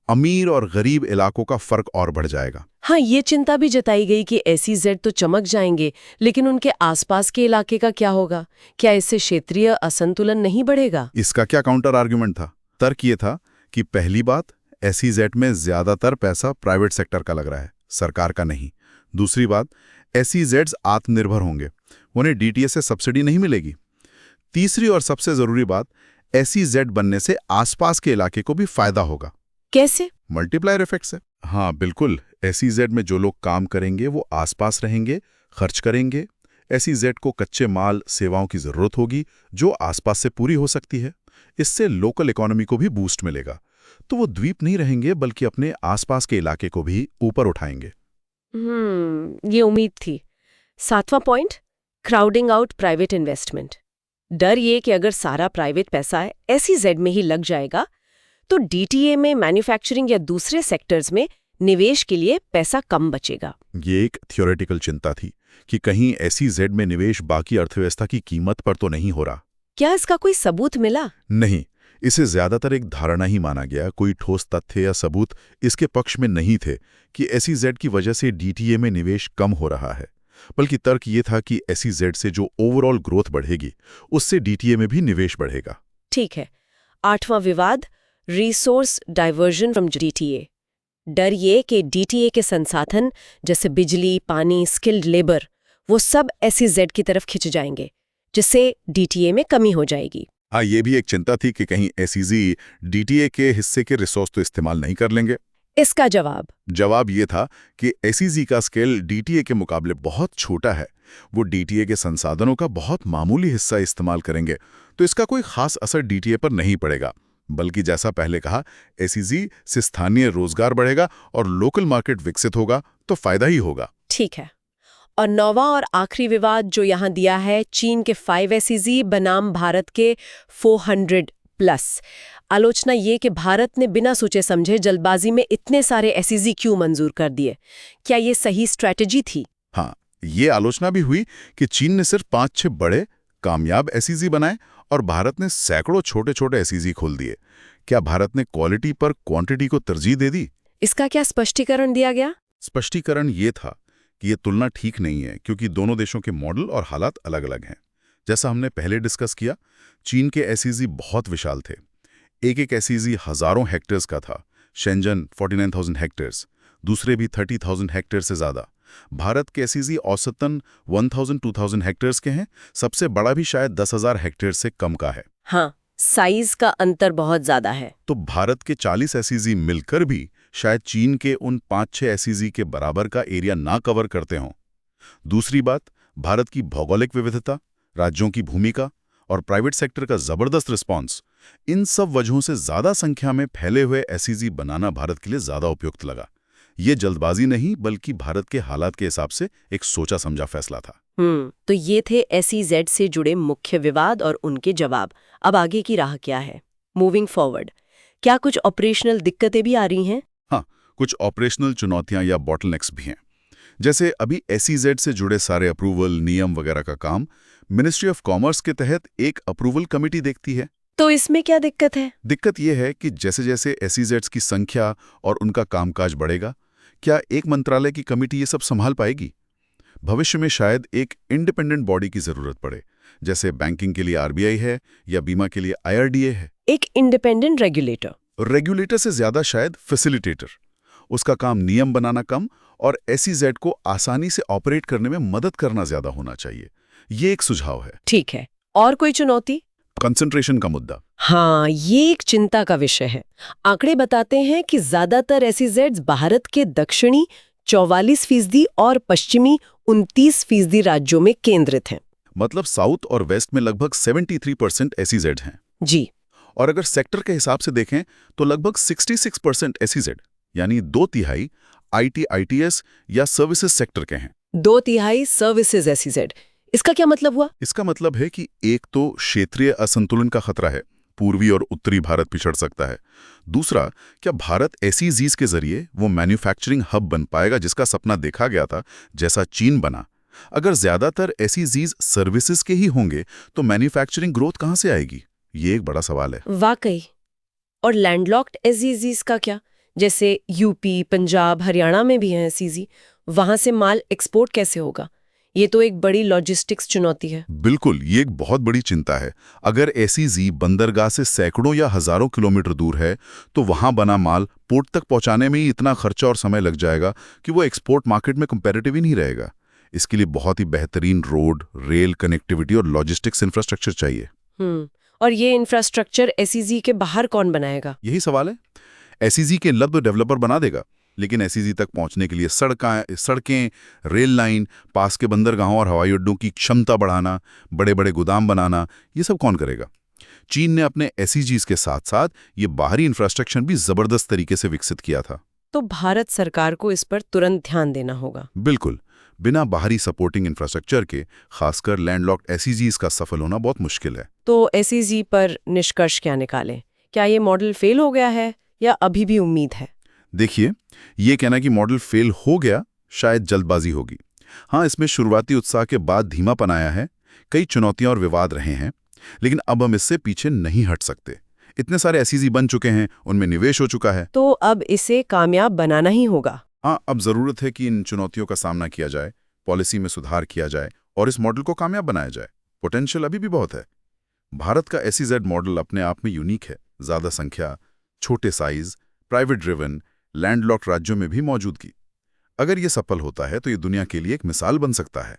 अमीर और गरीब इलाकों का फर्क और बढ़ जाएगा। हाँ, ये चिंता भी जताई गई कि SEZ तो चमक जाएंगे, लेकिन उनके आसपास के इलाके का क्या होगा? क्या इससे क्षेत्रीय असंतुलन नहीं बढ़ेगा? इसका क्या काउंटर आर्ग्यूमेंट था? तर्क ये था कि पहली बात, SEZ में ज्यादातर पैसा प्राइवेट सेक्टर का लग रहा है, सरकार का नहीं। दूसरी बात, SEZs आत्मनिर्भर होंगे, उन्हें DTA से सब्सिडी नहीं मिलेगी। तीसरी और सबसे जरूरी बात, SEZ बनने से आसपास के इलाके को भी फायदा होगा। कैसे? मल्टीप्लायर इफेक्ट से। हाँ बिल्कुल, SEZ में जो लोग काम करेंगे वो आसपास रहेंगे, खर्च करेंगे। SEZ को कच्चे माल सेवाओं की जरूरत होगी जो आसपास से पूरी हो सकती है। इससे लोकल इकोनॉमी को भी बूस्ट मिलेगा। तो वो द्वीप नहीं रहेंगे बल्कि अपने आसपास के इलाके को भी ऊपर उठाएंगे। ये उम्मीद थी। सातवां point, crowding out private investment. डर ये कि अगर सारा प्राइवेट पैसा SEZ में ही लग जाएगा तो DTA में मैन्युफैक्चरिंग या दूसरे सेक्टर्स में निवेश के लिए पैसा कम बचेगा। ये एक थ्योरेटिकल चिंता थी कि कहीं SEZ में निवेश बाकी अर्थव्यवस्था की कीमत पर तो नहीं हो रहा। क्या इसका कोई सबूत मिला? नहीं, इसे ज्यादातर एक धारणा ही माना गया। कोई ठोस तथ्य या सबूत इसके पक्ष में नहीं थे कि SEZ की वजह से DTA में निवेश कम हो रहा है, बल्कि तर्क ये था कि SEZ से जो ओवरऑल ग्रोथ बढ़ेगी उससे DTA में भी निवेश बढ़ेगा। ठीक है। आठवां विवाद, रिसोर्स डाइवर्जन फ्रॉम DTA। डर ये कि DTA के संसाधन जैसे बिजली, पानी, स्किल्ड लेबर वो सब SEZ की तरफ खिंच जाएंगे, जिससे DTA में कमी हो जाएगी। हाँ, ये भी एक चिंता थी कि कहीं SEZ DTA के हिस्से के रिसोर्स तो इस्तेमाल नहीं कर लेंगे। इसका जवाब ये था कि SEZ का स्केल DTA के मुकाबले बहुत छोटा है। वो DTA के संसाधनों का बहुत मामूली हिस्सा इस्तेमाल करेंगे, तो इसका कोई खास असर DTA पर नहीं पड़ेगा। बल्कि जैसा पहले कहा, SEZ से स्थानीय रोजगार बढ़ेगा और लोकल मार्केट विकसित होगा तो फायदा ही होगा। ठीक है। और नौवां और आखिरी विवाद जो यहाँ दिया है, चीन के 5 SEZ बनाम भारत के 400+। आलोचना ये कि भारत ने बिना सोचे समझे जल्दबाजी में इतने सारे SEZ क्यों मंजूर कर दिए? क्या ये सही स्ट्रैटेजी थी? हाँ, ये आलोचना भी हुई कि चीन ने सिर्फ 5-6 बड़े कामयाब SEZ बनाए और भारत ने सैकड़ों छोटे-छोटे SEZ खोल दिए। क्या भारत ने क्वालिटी पर क्वांटिटी को तरजीह दे दी? इसका क्या स्पष्टीकरण दिया गया? स्पष्टीकरण ये था कि ये तुलना ठीक नहीं है, क्योंकि दोनों देशों के मॉडल और हालात अलग-अलग हैं। जैसा हमने पहले डिस्कस किया, चीन के एसईजी बहुत विशाल थे। एक एक एसईजी हजारों हेक्टेयर्स का था। शेंजन 49,000 हेक्टेयर्स, दूसरे भी 30,000 हेक्टेयर से ज़्यादा। भारत के एसईजी औसतन 1,000-2,000 हेक्टेयर्स के हैं, सबसे बड़ा भी शायद 10,000 हेक्टेयर से कम का है। हाँ, साइज का अंतर बहुत ज्यादा है। तो भारत के 40 एसईजी मिलकर भी शायद चीन के उन 5-6 एसईजी के बराबर का एरिया ना कवर करते हों। दूसरी बात, भारत की भौगोलिक विविधता, राज्यों की भूमिका और प्राइवेट सेक्टर का जबरदस्त रिस्पांस, इन सब वजहों से ज्यादा संख्या में फैले हुए एसईजी बनाना भारत के लिए ज्यादा उपयुक्त लगा। ये जल्दबाजी नहीं, बल्कि भारत के हालात के हिसाब से एक सोचा समझा फैसला था। तो ये थे एसईजेड से जुड़े मुख्य विवाद और उनके जवाब। अब आगे की राह क्या है? मूविंग फॉरवर्ड, क्या कुछ ऑपरेशनल दिक्कतें भी आ रही हैं? हाँ, कुछ ऑपरेशनल चुनौतियां या बॉटलनेक्स भी हैं। जैसे अभी एसईजेड से जुड़े सारे अप्रूवल, नियम वगैरह का काम मिनिस्ट्री ऑफ कॉमर्स के तहत एक अप्रूवल कमेटी देखती है। तो इसमें क्या दिक्कत है? दिक्कत यह है कि जैसे जैसे एसईजेड्स की संख्या और उनका कामकाज बढ़ेगा, क्या एक मंत्रालय की कमेटी ये सब संभाल पाएगी? भविष्य में शायद एक इंडिपेंडेंट बॉडी की जरूरत पड़े, जैसे बैंकिंग के लिए आरबीआई है या बीमा के लिए आईआरडीए है। एक इंडिपेंडेंट रेगुलेटर? रेगुलेटर से ज्यादा शायद फैसिलिटेटर। उसका काम नियम बनाना कम और एसईजेड को आसानी से ऑपरेट करने में मदद करना ज्यादा होना चाहिए। ये एक सुझाव है। ठीक है, और कोई चुनौती? कंसंट्रेशन का मुद्दा। हाँ, ये एक चिंता का विषय है। आंकड़े बताते हैं कि ज्यादातर एसईजेड्स भारत के दक्षिणी 44% और पश्चिमी 29% राज्यों में केंद्रित हैं। मतलब साउथ और वेस्ट में लगभग 73% एसईजेड हैं। जी। और अगर सेक्टर के हिसाब से देखें तो लगभग 66% एसईजेड, यानी 2/3 आईटी, आईटीएस या सर्विसेज सेक्टर के हैं। 2/3 सर्विसेज एसईजेड। इसका क्या मतलब हुआ? इसका मतलब है कि एक तो क्षेत्रीय असंतुलन का खतरा है, पूर्वी और उत्तरी भारत पिछड़ सकता है। दूसरा, क्या भारत एसईजीज के जरिए वो मैन्युफैक्चरिंग हब बन पाएगा जिसका सपना देखा गया था, जैसा चीन बना? अगर ज्यादातर एसईजीज सर्विसेज के ही होंगे तो मैन्युफैक्चरिंग ग्रोथ कहां से आएगी? ये एक बड़ा सवाल है। वाकई। और लैंडलॉक्ड एसईजीज का क्या? जैसे यूपी, पंजाब, हरियाणा में भी हैं एसईजी, वहां से माल एक्सपोर्ट कैसे होगा? ये तो एक बड़ी लॉजिस्टिक्स चुनौती है। बिल्कुल, ये एक बहुत बड़ी चिंता है। अगर एसईजी बंदरगाह से सैकड़ों या हजारों किलोमीटर दूर है तो वहां बना माल पोर्ट तक पहुंचाने में ही इतना खर्चा और समय लग जाएगा कि वो एक्सपोर्ट मार्केट में कंपैरेटिव ही नहीं रहेगा। इसके लिए बहुत ही बेहतरीन रोड, रेल कनेक्टिविटी और लॉजिस्टिक्स इंफ्रास्ट्रक्चर चाहिए। और ये इंफ्रास्ट्रक्चर एसईजी के बाहर कौन बनाएगा? यही सवाल है। एसईजी के लब डेवलपर बना देगा, लेकिन एसईजी तक पहुंचने के लिए सड़कें, रेल लाइन, पास के बंदरगाहों और हवाई अड्डों की क्षमता बढ़ाना, बड़े बड़े गोदाम बनाना, ये सब कौन करेगा? चीन ने अपने एसईजीज के साथ साथ ये बाहरी इंफ्रास्ट्रक्चर भी जबरदस्त तरीके से विकसित किया था। तो भारत सरकार को इस पर तुरंत ध्यान देना होगा। बिल्कुल, बिना बाहरी सपोर्टिंग इंफ्रास्ट्रक्चर के खासकर लैंडलॉक्ड एसईजीज का सफल होना बहुत मुश्किल है। तो एसईजी पर निष्कर्ष क्या निकालें? क्या ये मॉडल फेल हो गया है या अभी भी उम्मीद है? देखिए, ये कहना कि मॉडल फेल हो गया शायद जल्दबाजी होगी। हाँ, इसमें शुरुआती उत्साह के बाद धीमापन आया है, कई चुनौतियां और विवाद रहे हैं, लेकिन अब हम इससे पीछे नहीं हट सकते। इतने सारे एसईजी बन चुके हैं, उनमें निवेश हो चुका है। तो अब इसे कामयाब बनाना ही होगा। हाँ, अब जरूरत है कि इन चुनौतियों का सामना किया जाए, पॉलिसी में सुधार किया जाए और इस मॉडल को कामयाब बनाया जाए। पोटेंशियल अभी भी बहुत है। भारत का एसईजेड मॉडल अपने आप में यूनिक है। ज्यादा संख्या, छोटे साइज, प्राइवेट ड्रिवन, लैंडलॉक्ड राज्यों में भी मौजूदगी। अगर ये सफल होता है तो ये दुनिया के लिए एक मिसाल बन सकता है।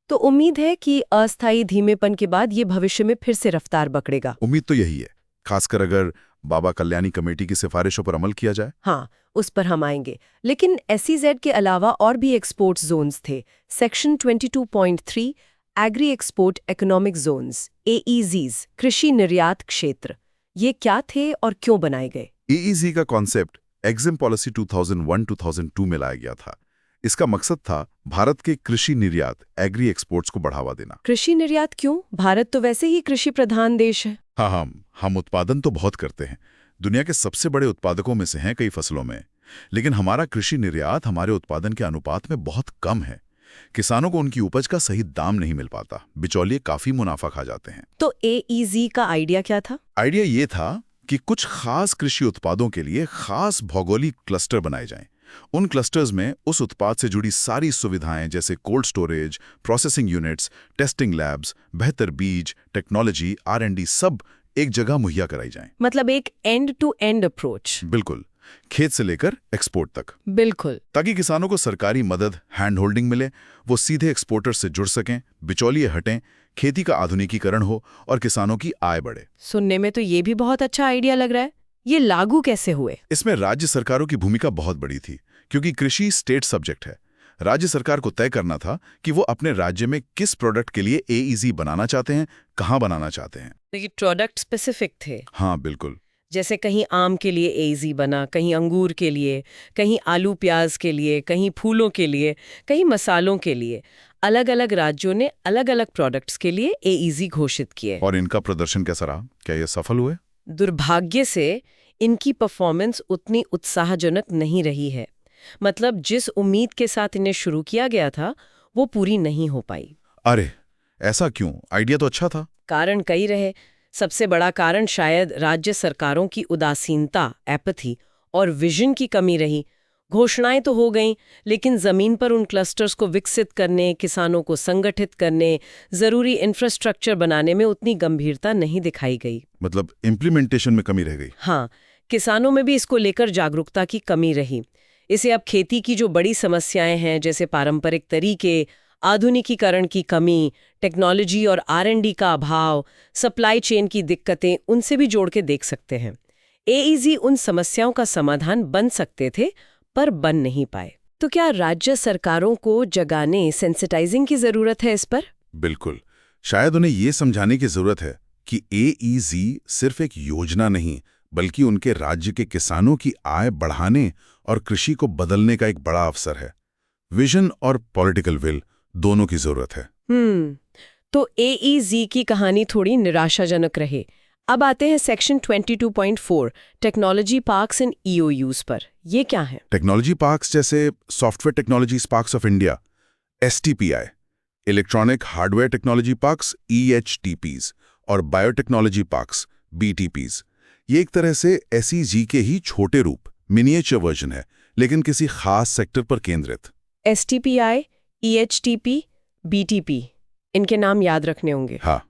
तो उम्मीद है कि अस्थायी धीमेपन के बाद ये भविष्य में फिर से रफ्तार पकड़ेगा। उम्मीद तो यही है, खासकर अगर बाबा कल्याणी कमेटी की सिफारिशों पर अमल किया जाए। हाँ, उस पर हम आएंगे। लेकिन एसईजेड के अलावा और भी एक्सपोर्ट जोन्स थे। Section 22.3 agri export economic zones, AEZs, कृषि निर्यात क्षेत्र, ये क्या थे और क्यों बनाए गए? एईजी का कॉन्सेप्ट एग्जिम पॉलिसी 2001-2002 में लाया गया था। इसका मकसद था भारत के कृषि निर्यात, एग्री एक्सपोर्ट्स को बढ़ावा देना। कृषि निर्यात क्यों? भारत तो वैसे ही कृषि प्रधान देश है। हाँ, हम उत्पादन तो बहुत करते हैं, दुनिया के सबसे बड़े उत्पादकों में से हैं कई फसलों में, लेकिन हमारा कृषि निर्यात हमारे उत्पादन के अनुपात में बहुत कम है। किसानों को उनकी उपज का सही दाम नहीं मिल पाता, बिचौलिए काफी मुनाफा खा जाते हैं। तो एईजी का आइडिया क्या था? आइडिया ये था कि कुछ खास कृषि उत्पादों के लिए खास भौगोलिक क्लस्टर बनाए जाएं, उन क्लस्टर्स में उस उत्पाद से जुड़ी सारी सुविधाएं जैसे cold storage, processing units, testing labs, बेहतर बीज, टेक्नोलॉजी, R&D सब एक जगह मुहैया कराई जाएं। मतलब एक एंड टू एंड अप्रोच। बिल्कुल, खेत से लेकर एक्सपोर्ट तक, बिल्कुल। ताकि किसानों को सरकारी मदद, हैंड होल्डिंग मिले, वो सीधे एक्सपोर्टर से जुड़ सकें, बिचौलिए हटें, खेती का आधुनिकीकरण हो और किसानों की आय बढ़े। सुनने में तो ये भी बहुत अच्छा आइडिया लग रहा है। ये लागू कैसे हुए? इसमें राज्य सरकारों की भूमिका बहुत बड़ी थी, क्योंकि कृषि स्टेट सब्जेक्ट है। राज्य सरकार को तय करना था कि वो अपने राज्य में किस प्रोडक्ट के लिए AEZ बनाना चाहते हैं, कहाँ बनाना चाहते हैं। ये प्रोडक्ट स्पेसिफिक थे। हाँ बिल्कुल। जैसे कहीं आम के लिए AEZ बना, कहीं अंगूर के लिए, कहीं आलू प्याज के लिए, कहीं फूलों के लिए, कहीं मसालों के लिए। अलग अलग राज्यों ने अलग अलग प्रोडक्ट्स के लिए AEZ घोषित किए। और इनका प्रदर्शन कैसा रहा? क्या ये सफल हुए? दुर्भाग्य से इनकी परफॉर्मेंस उतनी उत्साहजनक नहीं रही है। मतलब जिस उम्मीद के साथ इन्हें शुरू किया गया था वो पूरी नहीं हो पाई। अरे ऐसा क्यों? आइडिया तो अच्छा था। कारण कई रहे। सबसे बड़ा कारण शायद राज्य सरकारों की उदासीनता, एपैथी और विजन की कमी रही। घोषणाएं तो हो गईं, लेकिन जमीन पर उन क्लस्टर्स को विकसित करने, किसानों को संगठित करने, जरूरी इंफ्रास्ट्रक्चर बनाने में उतनी गंभीरता नहीं दिखाई गई। मतलब इम्प्लीमेंटेशन में कमी रह गई। हाँ, किसानों में भी इसको लेकर जागरूकता की कमी रही। इसे अब खेती की जो बड़ी समस्याएं हैं, जैसे पारंपरिक तरीके, आधुनिकीकरण की कमी, टेक्नोलॉजी और R&D का अभाव, सप्लाई चेन की दिक्कतें, उनसे भी जोड़ के देख सकते हैं। AEZ उन समस्याओं का समाधान बन सकते थे, पर बन नहीं पाए। तो क्या राज्य सरकारों को जगाने, सेंसिटाइजिंग की जरूरत है इस पर? बिल्कुल। शायद उन्हें ये समझाने की जरूरत है कि AEZ सिर्फ एक योजना नहीं, बल्कि उनके राज्य के किसानों की आय बढ़ाने और कृषि को बदलने का एक बड़ा अवसर है। विजन और पॉलिटिकल विल दोनों की जरूरत है। तो AEZ की कहानी थोड़ी निराशाजनक रही। अब आते हैं section 22.4 technology parks and EOUs पर। ये क्या है? टेक्नोलॉजी पार्क्स जैसे software technology parks of India STPI, electronic hardware technology parks EHTPs और बायोटेक्नोलॉजी पार्क्स BTPs। ये एक तरह से SEZ के ही छोटे रूप, मिनिएचर वर्जन है, लेकिन किसी खास सेक्टर पर केंद्रित। STPI, EHTP, BTP, इनके नाम याद रखने होंगे। हाँ,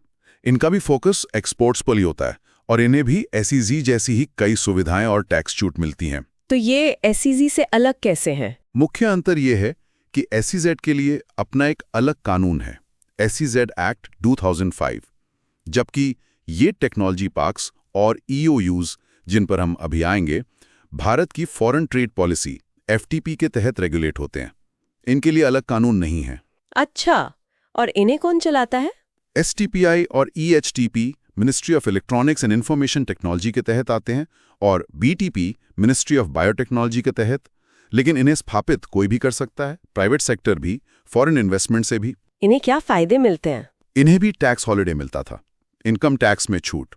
इनका भी फोकस एक्सपोर्ट्स पर ही होता है और इन्हें भी SEZ जैसी ही कई सुविधाएं और टैक्स छूट मिलती हैं। तो ये SEZ से अलग कैसे हैं? मुख्य अंतर ये है कि SEZ के लिए अपना एक अलग कानून है, SEZ एक्ट 2005, जबकि ये टेक्नोलॉजी पार्क्स और EOUs, जिन पर हम अभी आएंगे, भारत की फॉरेन ट्रेड पॉलिसी FTP के तहत रेगुलेट होते हैं। इनके लिए अलग कानून नहीं है। अच्छा, और इन्हें कौन चलाता है? STPI और EHTP ministry of electronics and information technology के तहत आते हैं और BTP मिनिस्ट्री ऑफ बायोटेक्नोलॉजी के तहत। लेकिन इन्हें स्थापित कोई भी कर सकता है, प्राइवेट सेक्टर भी, फॉरेन इन्वेस्टमेंट से भी। इन्हें क्या फायदे मिलते हैं? इन्हें भी टैक्स हॉलिडे मिलता था, इनकम टैक्स में छूट।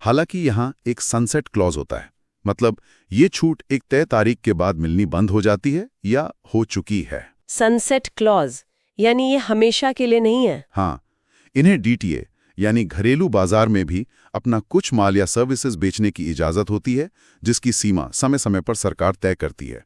हालांकि यहाँ एक सनसेट क्लॉज होता है, मतलब ये छूट एक तय तारीख के बाद मिलनी बंद हो जाती है या हो चुकी है। सनसेट क्लॉज यानी ये हमेशा के लिए नहीं है? हाँ, इन्हें DTA यानी घरेलू बाजार में भी अपना कुछ माल या सर्विसेज बेचने की इजाजत होती है, जिसकी सीमा समय समय पर सरकार तय करती है।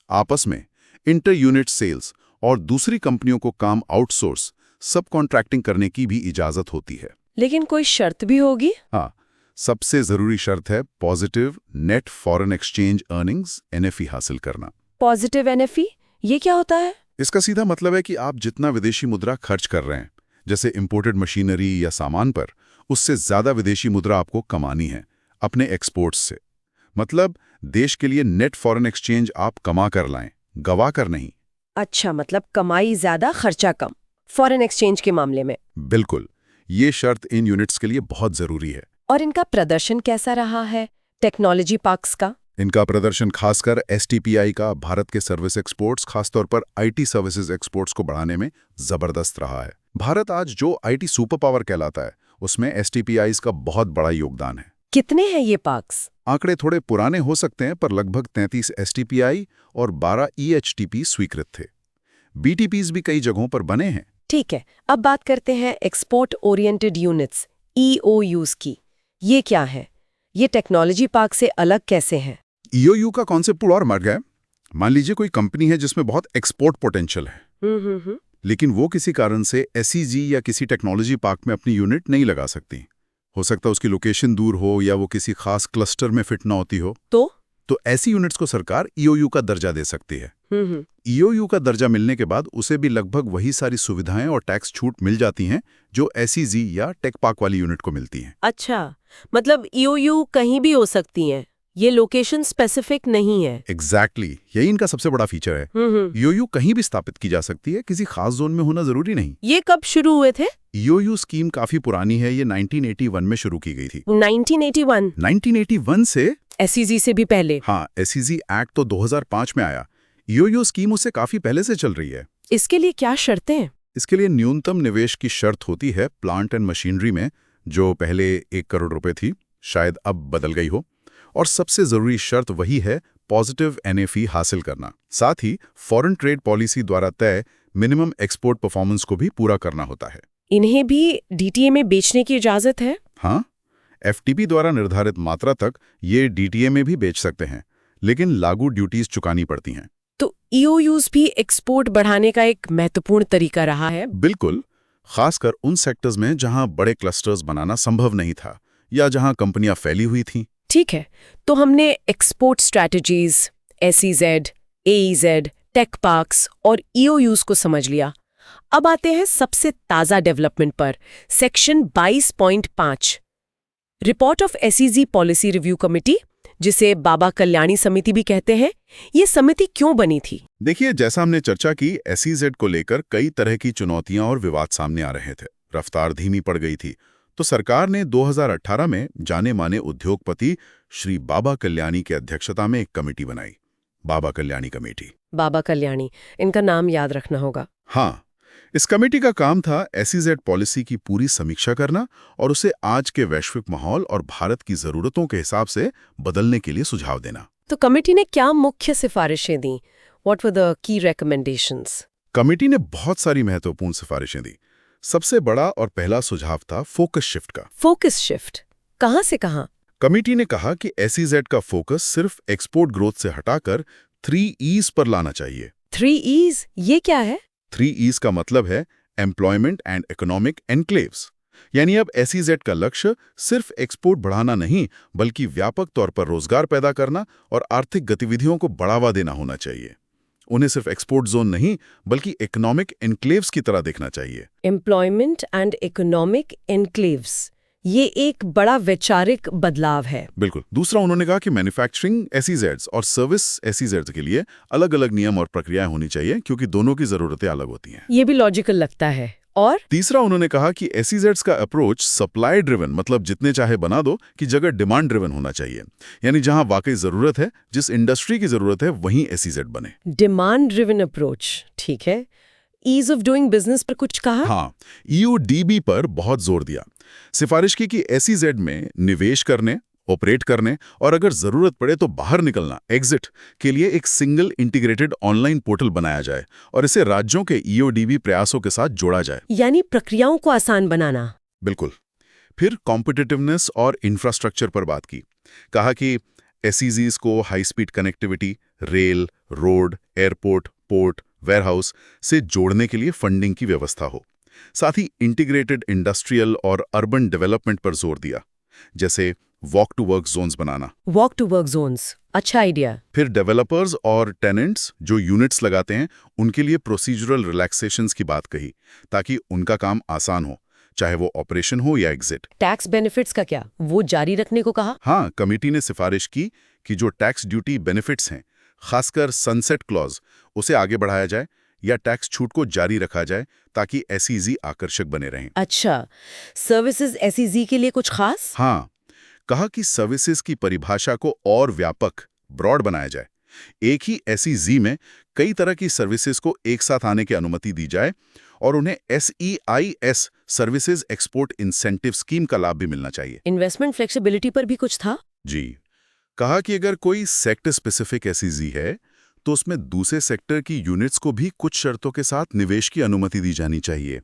आपस में इंटर यूनिट सेल्स और दूसरी कंपनियों को काम आउटसोर्स, सब कॉन्ट्रैक्टिंग करने की भी इजाजत होती है। लेकिन कोई शर्त भी होगी? हाँ, सबसे जरूरी शर्त है positive net foreign exchange earnings NFE हासिल करना। पॉजिटिव NFE ये क्या होता है? इसका सीधा मतलब है कि आप जितना विदेशी मुद्रा खर्च कर रहे हैं, जैसे इंपोर्टेड मशीनरी या सामान पर, उससे ज्यादा विदेशी मुद्रा आपको कमानी है अपने एक्सपोर्ट्स से। मतलब देश के लिए नेट फॉरेन एक्सचेंज आप कमा कर लाएं, गवा कर नहीं। अच्छा, मतलब कमाई ज्यादा खर्चा कम, फॉरेन एक्सचेंज के मामले में। बिल्कुल, ये शर्त इन यूनिट्स के लिए बहुत जरूरी है। और इनका प्रदर्शन कैसा रहा है टेक्नोलॉजी पार्क्स का? इनका प्रदर्शन खासकर STPI का भारत के सर्विस एक्सपोर्ट्स, खासतौर पर IT सर्विसेज एक्सपोर्ट्स को बढ़ाने में जबरदस्त रहा है। भारत आज जो IT सुपर पावर कहलाता है, उसमें STPIs का बहुत बड़ा योगदान है। कितने हैं ये पार्क्स? आंकड़े थोड़े पुराने हो सकते हैं, पर लगभग 33 STPI और 12 EHTP स्वीकृत थे। BTPs भी कई जगहों पर बने हैं। ठीक है, अब बात करते हैं एक्सपोर्ट ओरिएंटेड यूनिट्स EOUs की। ये क्या है? ये टेक्नोलॉजी पार्क से अलग कैसे हैं? EOU का कॉन्सेप्ट और मर गया। मान लीजिए कोई कंपनी है जिसमें बहुत एक्सपोर्ट पोटेंशियल है, हम्म। लेकिन वो किसी कारण से एसईजी या किसी टेक्नोलॉजी पार्क में अपनी यूनिट नहीं लगा सकती। हो सकता है उसकी लोकेशन दूर हो या वो किसी खास क्लस्टर में फिट ना होती हो। तो ऐसी यूनिट्स को सरकार ईओयू का दर्जा दे सकती है। ईओयू का दर्जा मिलने के बाद उसे भी लगभग वही सारी सुविधाएं और टैक्स छूट मिल जाती हैं जो एसईजी या टेक पार्क वाली यूनिट को मिलती हैं। अच्छा, मतलब ईओयू कहीं भी हो सकती हैं, ये लोकेशन स्पेसिफिक नहीं है। एग्जैक्टली, यही इनका सबसे बड़ा फीचर है। ईओयू कहीं भी स्थापित की जा सकती है, किसी खास जोन में होना जरूरी नहीं। ये कब शुरू हुए थे? ईओयू स्कीम काफी पुरानी है, ये 1981 में शुरू की गई थी। 1981? 1981 से? एसईजी से भी पहले? हाँ, एसईजी एक्ट तो 2005 में आया। ईओयू स्कीम उससे काफी पहले से चल रही है। इसके लिए क्या शर्तें हैं? इसके लिए न्यूनतम निवेश की शर्त होती है प्लांट एंड मशीनरी में, जो पहले 1 करोड़ रुपए थी, शायद अब बदल गई हो। और सबसे जरूरी शर्त वही है पॉजिटिव एनएफई हासिल करना। साथ ही फॉरेन ट्रेड पॉलिसी द्वारा तय मिनिमम एक्सपोर्ट परफॉर्मेंस को भी पूरा करना होता है। इन्हें भी डीटीए में बेचने की इजाजत है? हाँ, एफटीपी द्वारा निर्धारित मात्रा तक ये डीटीए में भी बेच सकते हैं, लेकिन लागू ड्यूटीज चुकानी पड़ती हैं। तो ईओयूज भी एक्सपोर्ट बढ़ाने का एक महत्वपूर्ण तरीका रहा है? बिल्कुल, खासकर उन सेक्टर्स में जहां बड़े क्लस्टर्स बनाना संभव नहीं था या जहां कंपनियां फैली हुई थीं। ठीक है, तो हमने export strategies, SEZ, AEZ, tech parks और ईओयूज को समझ लिया। अब आते हैं सबसे ताजा डेवलपमेंट पर, section 22.5, report of SEZ policy review committee, जिसे बाबा कल्याणी समिति भी कहते हैं। ये समिति क्यों बनी थी? देखिए, जैसा हमने चर्चा की, एसईजेड को लेकर कई तरह की चुनौतियां और विवाद सामने आ रहे थे। रफ्तार धीमी पड़ गई थी, तो सरकार ने 2018 में जाने माने उद्योगपति श्री बाबा कल्याणी की अध्यक्षता में एक कमेटी बनाई, बाबा कल्याणी कमेटी। बाबा कल्याणी, इनका नाम याद रखना होगा। हाँ, इस कमेटी का काम था एसईजेड पॉलिसी की पूरी समीक्षा करना और उसे आज के वैश्विक माहौल और भारत की जरूरतों के हिसाब से बदलने के लिए सुझाव देना। तो कमेटी ने क्या मुख्य सिफारिशें दी? What were the key recommendations? Committee ने बहुत सारी महत्वपूर्ण सिफारिशें दी। सबसे बड़ा और पहला सुझाव था फोकस शिफ्ट का। फोकस शिफ्ट कहां से कहां? कमेटी ने कहा कि एसईजेड का फोकस सिर्फ एक्सपोर्ट ग्रोथ से हटाकर 3 E's पर लाना चाहिए। 3 E's, ये क्या है? 3 E's का मतलब है एम्प्लॉयमेंट एंड इकोनॉमिक एनक्लेव्स। यानी अब एसईजेड का लक्ष्य सिर्फ एक्सपोर्ट बढ़ाना नहीं, बल्कि व्यापक तौर पर रोजगार पैदा करना और आर्थिक गतिविधियों को बढ़ावा देना होना चाहिए। उन्हें सिर्फ एक्सपोर्ट जोन नहीं, बल्कि इकोनॉमिक एनक्लेव्स की तरह देखना चाहिए। एम्प्लॉयमेंट एंड इकोनॉमिक एनक्लेव्स, ये एक बड़ा वैचारिक बदलाव है। बिल्कुल। दूसरा, उन्होंने कहा कि मैन्युफैक्चरिंग एसईजेड्स और सर्विस एसईजेड्स के लिए अलग अलग नियम और प्रक्रियाएं होनी चाहिए, क्योंकि दोनों की जरूरतें अलग होती हैं। ये भी लॉजिकल लगता है। और तीसरा, उन्होंने कहा कि एसईजेड्स का अप्रोच सप्लाई ड्रिवन, मतलब जितने चाहे बना दो, की जगह डिमांड ड्रिवन होना चाहिए। यानी जहां वाकई जरूरत है, जिस इंडस्ट्री की जरूरत है, वहीं एसईजेड बने। डिमांड ड्रिवन अप्रोच, ठीक है। ईज ऑफ डूइंग बिजनेस पर कुछ कहा? हाँ, ईओडीबी पर बहुत जोर दिया। सिफारिश की कि एसईजेड में निवेश करने, ऑपरेट करने और अगर जरूरत पड़े तो बाहर निकलना, एग्जिट के लिए एक सिंगल इंटीग्रेटेड ऑनलाइन पोर्टल बनाया जाए और इसे राज्यों के ईओडीबी प्रयासों के साथ जोड़ा जाए। यानी प्रक्रियाओं को आसान बनाना। बिल्कुल। फिर कॉम्पिटिटिवनेस और इंफ्रास्ट्रक्चर पर बात की। कहा कि एसईजीज को high speed connectivity, rail, road, airport, port, warehouse से जोड़ने के लिए फंडिंग की व्यवस्था हो। साथ ही इंटीग्रेटेड इंडस्ट्रियल और अर्बन डेवलपमेंट पर जोर दिया, जैसे वॉक टू वर्क जोन्स बनाना। वॉक टू वर्क जोन्स, अच्छा आइडिया। फिर डेवलपर्स और टेनेंट्स जो यूनिट्स लगाते हैं, उनके लिए प्रोसीजरल रिलैक्सेशंस की बात कही, ताकि उनका काम आसान हो, चाहे वो ऑपरेशन हो या एग्जिट। टैक्स बेनिफिट्स का क्या, वो जारी रखने को कहा? हाँ, कमेटी ने सिफारिश की कि जो टैक्स ड्यूटी बेनिफिट्स हैं, खासकर सनसेट क्लॉज, उसे आगे बढ़ाया जाए या टैक्स छूट को जारी रखा जाए, ताकि एसईजी आकर्षक बने रहें। अच्छा, सर्विसेज एसईजी के लिए कुछ खास? हाँ, कहा कि सर्विसेज की परिभाषा को और व्यापक, ब्रॉड बनाया जाए। एक ही एसईजी में कई तरह की सर्विसेज को एक साथ आने की अनुमति दी जाए और उन्हें SEIS services export incentive scheme का लाभ भी मिलना चाहिए। इन्वेस्टमेंट फ्लेक्सिबिलिटी पर भी कुछ था? जी, कहा कि अगर कोई सेक्टर स्पेसिफिक एसईजी है, तो उसमें दूसरे सेक्टर की यूनिट्स को भी कुछ शर्तों के साथ निवेश की अनुमति दी जानी चाहिए।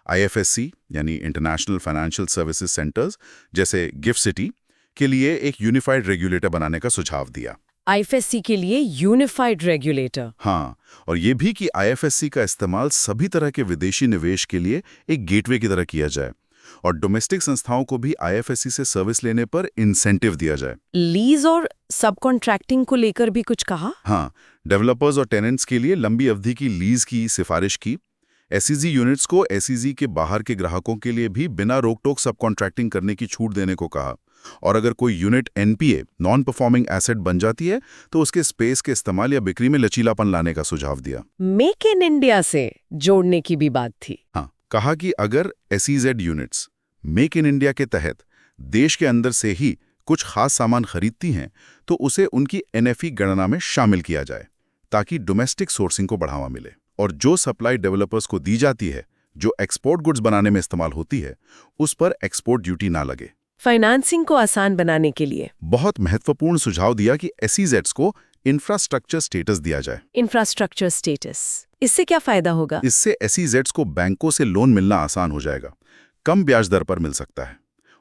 IFSC यानी इंटरनेशनल फाइनेंशियल सर्विसेज सेंटर्स जैसे गिफ्ट सिटी के लिए एक यूनिफाइड रेगुलेटर बनाने का सुझाव दिया। आईएफएससी के लिए यूनिफाइड रेगुलेटर। हाँ, और ये भी कि आईएफएससी का इस्तेमाल सभी तरह के विदेशी निवेश के लिए एक गेटवे की तरह किया जाए और डोमेस्टिक संस्थाओं को भी आईएफएससी से सर्विस लेने पर इंसेंटिव दिया जाए। लीज और सब कॉन्ट्रैक्टिंग को लेकर भी कुछ कहा? हाँ, डेवलपर्स और टेनेंट्स के लिए लंबी अवधि की लीज की सिफारिश की। एसईजी यूनिट्स को एसईजी के बाहर के ग्राहकों के लिए भी बिना रोक-टोक सब कॉन्ट्रैक्टिंग करने की छूट देने को कहा। और अगर कोई unit NPA non performing asset बन जाती है तो उसके स्पेस के इस्तेमाल या बिक्री में लचीलापन लाने का सुझाव दिया। मेक इन इंडिया से जोड़ने की भी बात थी। हाँ, कहा कि अगर SEZ units make in India के तहत देश के अंदर से ही कुछ खास सामान खरीदती हैं तो उसे उनकी एनएफई गणना में शामिल किया जाए ताकि डोमेस्टिक सोर्सिंग को बढ़ावा मिले। और जो सप्लाई डेवलपर्स को दी जाती है जो एक्सपोर्ट गुड्स बनाने में इस्तेमाल होती है उस पर एक्सपोर्ट ड्यूटी ना लगे। फाइनेंसिंग को आसान बनाने के लिए बहुत महत्वपूर्ण सुझाव दिया कि एसईजेड्स को इंफ्रास्ट्रक्चर स्टेटस दिया जाए। इंफ्रास्ट्रक्चर स्टेटस, इससे क्या फायदा होगा? इससे एसईजेड्स को बैंकों से लोन मिलना आसान हो जाएगा, कम ब्याज दर पर मिल सकता है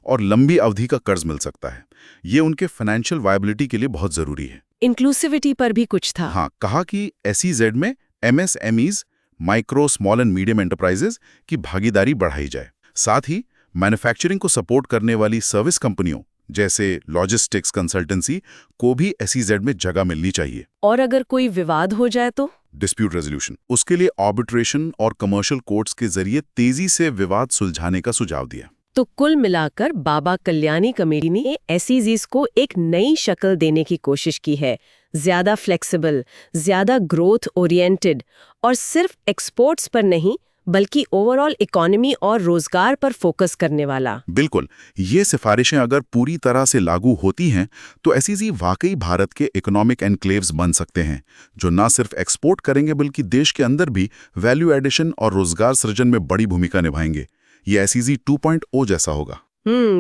और लंबी अवधि का कर्ज मिल सकता है। ये उनके फाइनेंशियल वायबिलिटी के लिए बहुत जरूरी है। इंक्लूसिविटी पर भी कुछ था। हाँ, कहा कि एसईजेड में MSMEs, micro small and medium enterprises की भागीदारी बढ़ाई जाए। साथ ही मैन्युफैक्चरिंग को सपोर्ट करने वाली सर्विस कंपनियों जैसे लॉजिस्टिक्स कंसल्टेंसी को भी एसईजेड में जगह मिलनी चाहिए। और अगर कोई विवाद हो जाए तो डिस्प्यूट रेजोल्यूशन, उसके लिए आर्बिट्रेशन और कमर्शियल कोर्ट्स के जरिए तेजी से विवाद सुलझाने का सुझाव दिया। तो कुल मिलाकर बाबा कल्याणी कमेटी ने एसईजीज को एक नई शक्ल देने की कोशिश की है, ज्यादा फ्लेक्सिबल, ज्यादा ग्रोथ ओरिएंटेड और सिर्फ एक्सपोर्ट्स पर नहीं बल्कि ओवरऑल इकोनॉमी और रोजगार पर फोकस करने वाला। बिल्कुल, ये सिफारिशें अगर पूरी तरह से लागू होती हैं तो एसईजी वाकई भारत के इकोनॉमिक एनक्लेव्स बन सकते हैं जो न सिर्फ एक्सपोर्ट करेंगे बल्कि देश के अंदर भी वैल्यू एडिशन और रोजगार सृजन में बड़ी भूमिका निभाएंगे। ये एसईजी 2.0 जैसा होगा।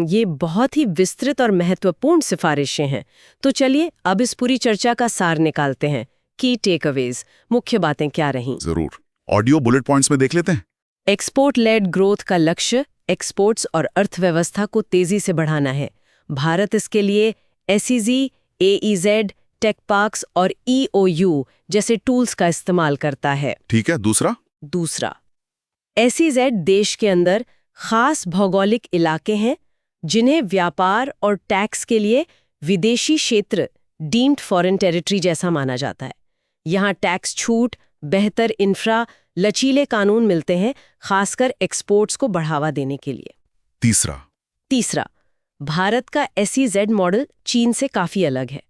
ये बहुत ही विस्तृत और महत्वपूर्ण सिफारिशें हैं। तो चलिए अब इस पूरी चर्चा का सार निकालते हैं। की टेकअवेज, मुख्य बातें क्या रहीं? जरूर, ऑडियो बुलेट पॉइंट्स में देख लेते हैं। एक्सपोर्ट लेड ग्रोथ का लक्ष्य एक्सपोर्ट्स और अर्थव्यवस्था को तेजी से बढ़ाना है। भारत इसके लिए एसईजी, एईजेड, टेक पार्क्स और ईओयू जैसे टूल्स का इस्तेमाल करता है। ठीक है, दूसरा एसईजेड देश के अंदर खास भौगोलिक इलाके हैं जिन्हें व्यापार और टैक्स के लिए विदेशी क्षेत्र डीम्ड फॉरेन टेरिटरी जैसा माना जाता है। यहाँ टैक्स छूट, बेहतर इंफ्रा, लचीले कानून मिलते हैं, खासकर एक्सपोर्ट्स को बढ़ावा देने के लिए। तीसरा, भारत का एसईजेड मॉडल चीन से काफी अलग है।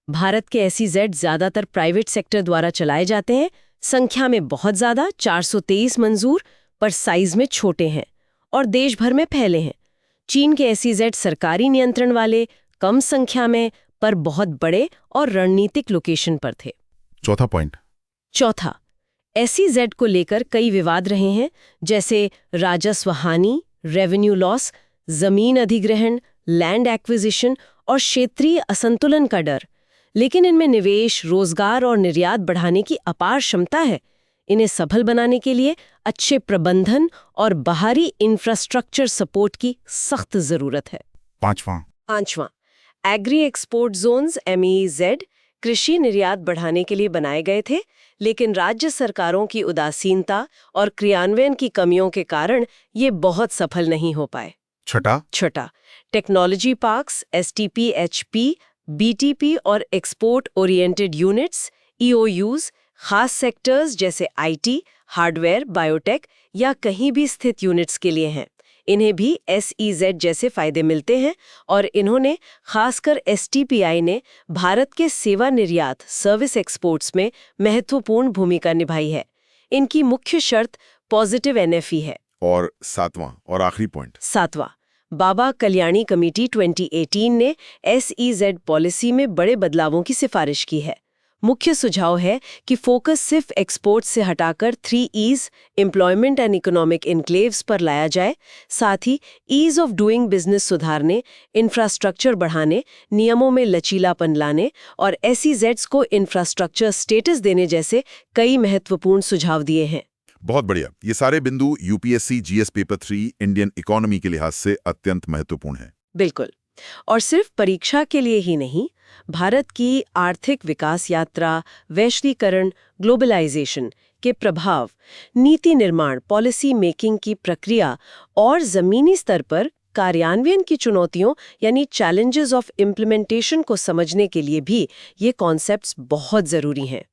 भारत के एसईजेड ज्यादातर प्राइवेट सेक्टर द्वारा चलाए जाते हैं, संख्या में बहुत ज्यादा 423 मंजूर, पर साइज में छोटे हैं और देश भर में फैले हैं। चीन के एसईजेड सरकारी नियंत्रण वाले, कम संख्या में पर बहुत बड़े और रणनीतिक लोकेशन पर थे। चौथा, एसईजेड को लेकर कई विवाद रहे हैं, जैसे राजस्व हानि, रेवेन्यू लॉस, जमीन अधिग्रहण, लैंड एक्विजिशन और क्षेत्रीय असंतुलन का डर। लेकिन इनमें निवेश, रोजगार और निर्यात बढ़ाने की अपार क्षमता है। इन्हें सफल बनाने के लिए अच्छे प्रबंधन और बाहरी इंफ्रास्ट्रक्चर सपोर्ट की सख्त जरूरत है। पांचवां, एग्री एक्सपोर्ट जोन्स एमईजेड कृषि निर्यात बढ़ाने के लिए बनाए गए थे, लेकिन राज्य सरकारों की उदासीनता और क्रियान्वयन की कमियों के कारण ये बहुत सफल नहीं हो पाए। छठा, टेक्नोलॉजी पार्क्स, एसटीपी-एचपी, बीटीपी और एक्सपोर्ट ओरिएंटेड यूनिट्स, ईओयूज, खास सेक्टर्स जैसे आईटी, हार्डवेयर, बायोटेक या कहीं भी स्थित यूनिट्स के लिए हैं। इन्हें भी एसईजेड जैसे फायदे मिलते हैं और इन्होंने, खासकर एसटीपीआई ने, भारत के सेवा निर्यात सर्विस एक्सपोर्ट्स में महत्वपूर्ण भूमिका निभाई है। इनकी मुख्य शर्त पॉजिटिव एनएफई है। और सातवां और आखिरी पॉइंट, बाबा कल्याणी कमेटी 2018 ने एसईजेड पॉलिसी में बड़े बदलावों की सिफारिश की है। मुख्य सुझाव है कि फोकस सिर्फ एक्सपोर्ट से हटाकर 3 E's employment and economic enclaves पर लाया जाए। साथ ही ईज ऑफ डूइंग बिजनेस सुधारने, इंफ्रास्ट्रक्चर बढ़ाने, नियमों में लचीलापन लाने और एसईजेड्स को इंफ्रास्ट्रक्चर स्टेटस देने जैसे कई महत्वपूर्ण सुझाव दिए हैं। बहुत बढ़िया। ये सारे बिंदु UPSC GS paper 3 Indian economy के लिहाज से अत्यंत महत्वपूर्ण है। बिल्कुल। और सिर्फ परीक्षा के लिए ही नहीं, भारत की आर्थिक विकास यात्रा, वैश्वीकरण, ग्लोबलाइजेशन के प्रभाव, नीति निर्माण, पॉलिसी मेकिंग की प्रक्रिया और जमीनी स्तर पर कार्यान्वयन की चुनौतियों यानी चैलेंजेस ऑफ इम्प्लीमेंटेशन को समझने के लिए भी ये कॉन्सेप्ट्स बहुत जरूरी हैं।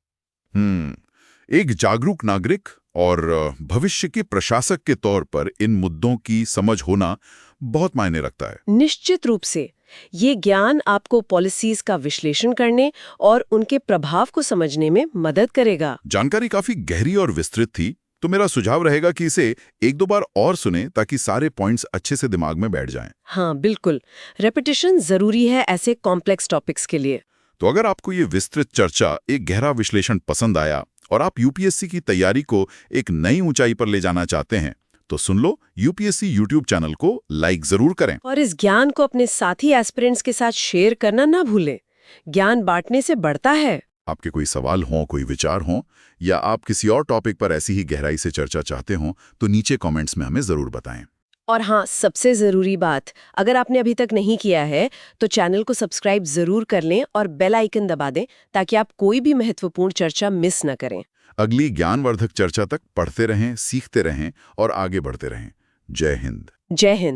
एक जागरूक नागरिक और भविष्य के प्रशासक के तौर पर इन मुद्दों की समझ होना बहुत मायने रखता है। निश्चित रूप से ये ज्ञान आपको पॉलिसीज का विश्लेषण करने और उनके प्रभाव को समझने में मदद करेगा। जानकारी काफी गहरी और विस्तृत थी, तो मेरा सुझाव रहेगा कि इसे एक दो बार और सुने ताकि सारे पॉइंट्स अच्छे से दिमाग में बैठ जाएं। हाँ बिल्कुल, रेपिटेशन जरूरी है ऐसे कॉम्प्लेक्स टॉपिक्स के लिए। तो अगर आपको ये विस्तृत चर्चा, एक गहरा विश्लेषण पसंद आया और आप यूपीएससी की तैयारी को एक नई ऊंचाई पर ले जाना चाहते हैं, तो सुन लो यूपीएससी यूट्यूब चैनल को लाइक जरूर करें। और इस ज्ञान को अपने साथी एस्पिरेंट्स के साथ शेयर करना ना भूलें। ज्ञान बांटने से बढ़ता है। आपके कोई सवाल हों, कोई विचार हों, या आप किसी और टॉपिक पर ऐसी ही गहराई से चर्चा चाहते हों, तो नीचे कमेंट्स में हमें जरूर बताएं। और हाँ, सबसे ज़रूरी बात, अगर आपने अभी तक नहीं किया है तो चैनल को सब्सक्राइब ज़रूर कर लें और बेल आइकन दबा दें ताकि आप कोई भी महत्वपूर्ण चर्चा मिस न करें। अगली ज्ञानवर्धक चर्चा तक पढ़ते रहें, सीखते रहें और आगे बढ़ते रहें। जय हिंद। जय हिंद।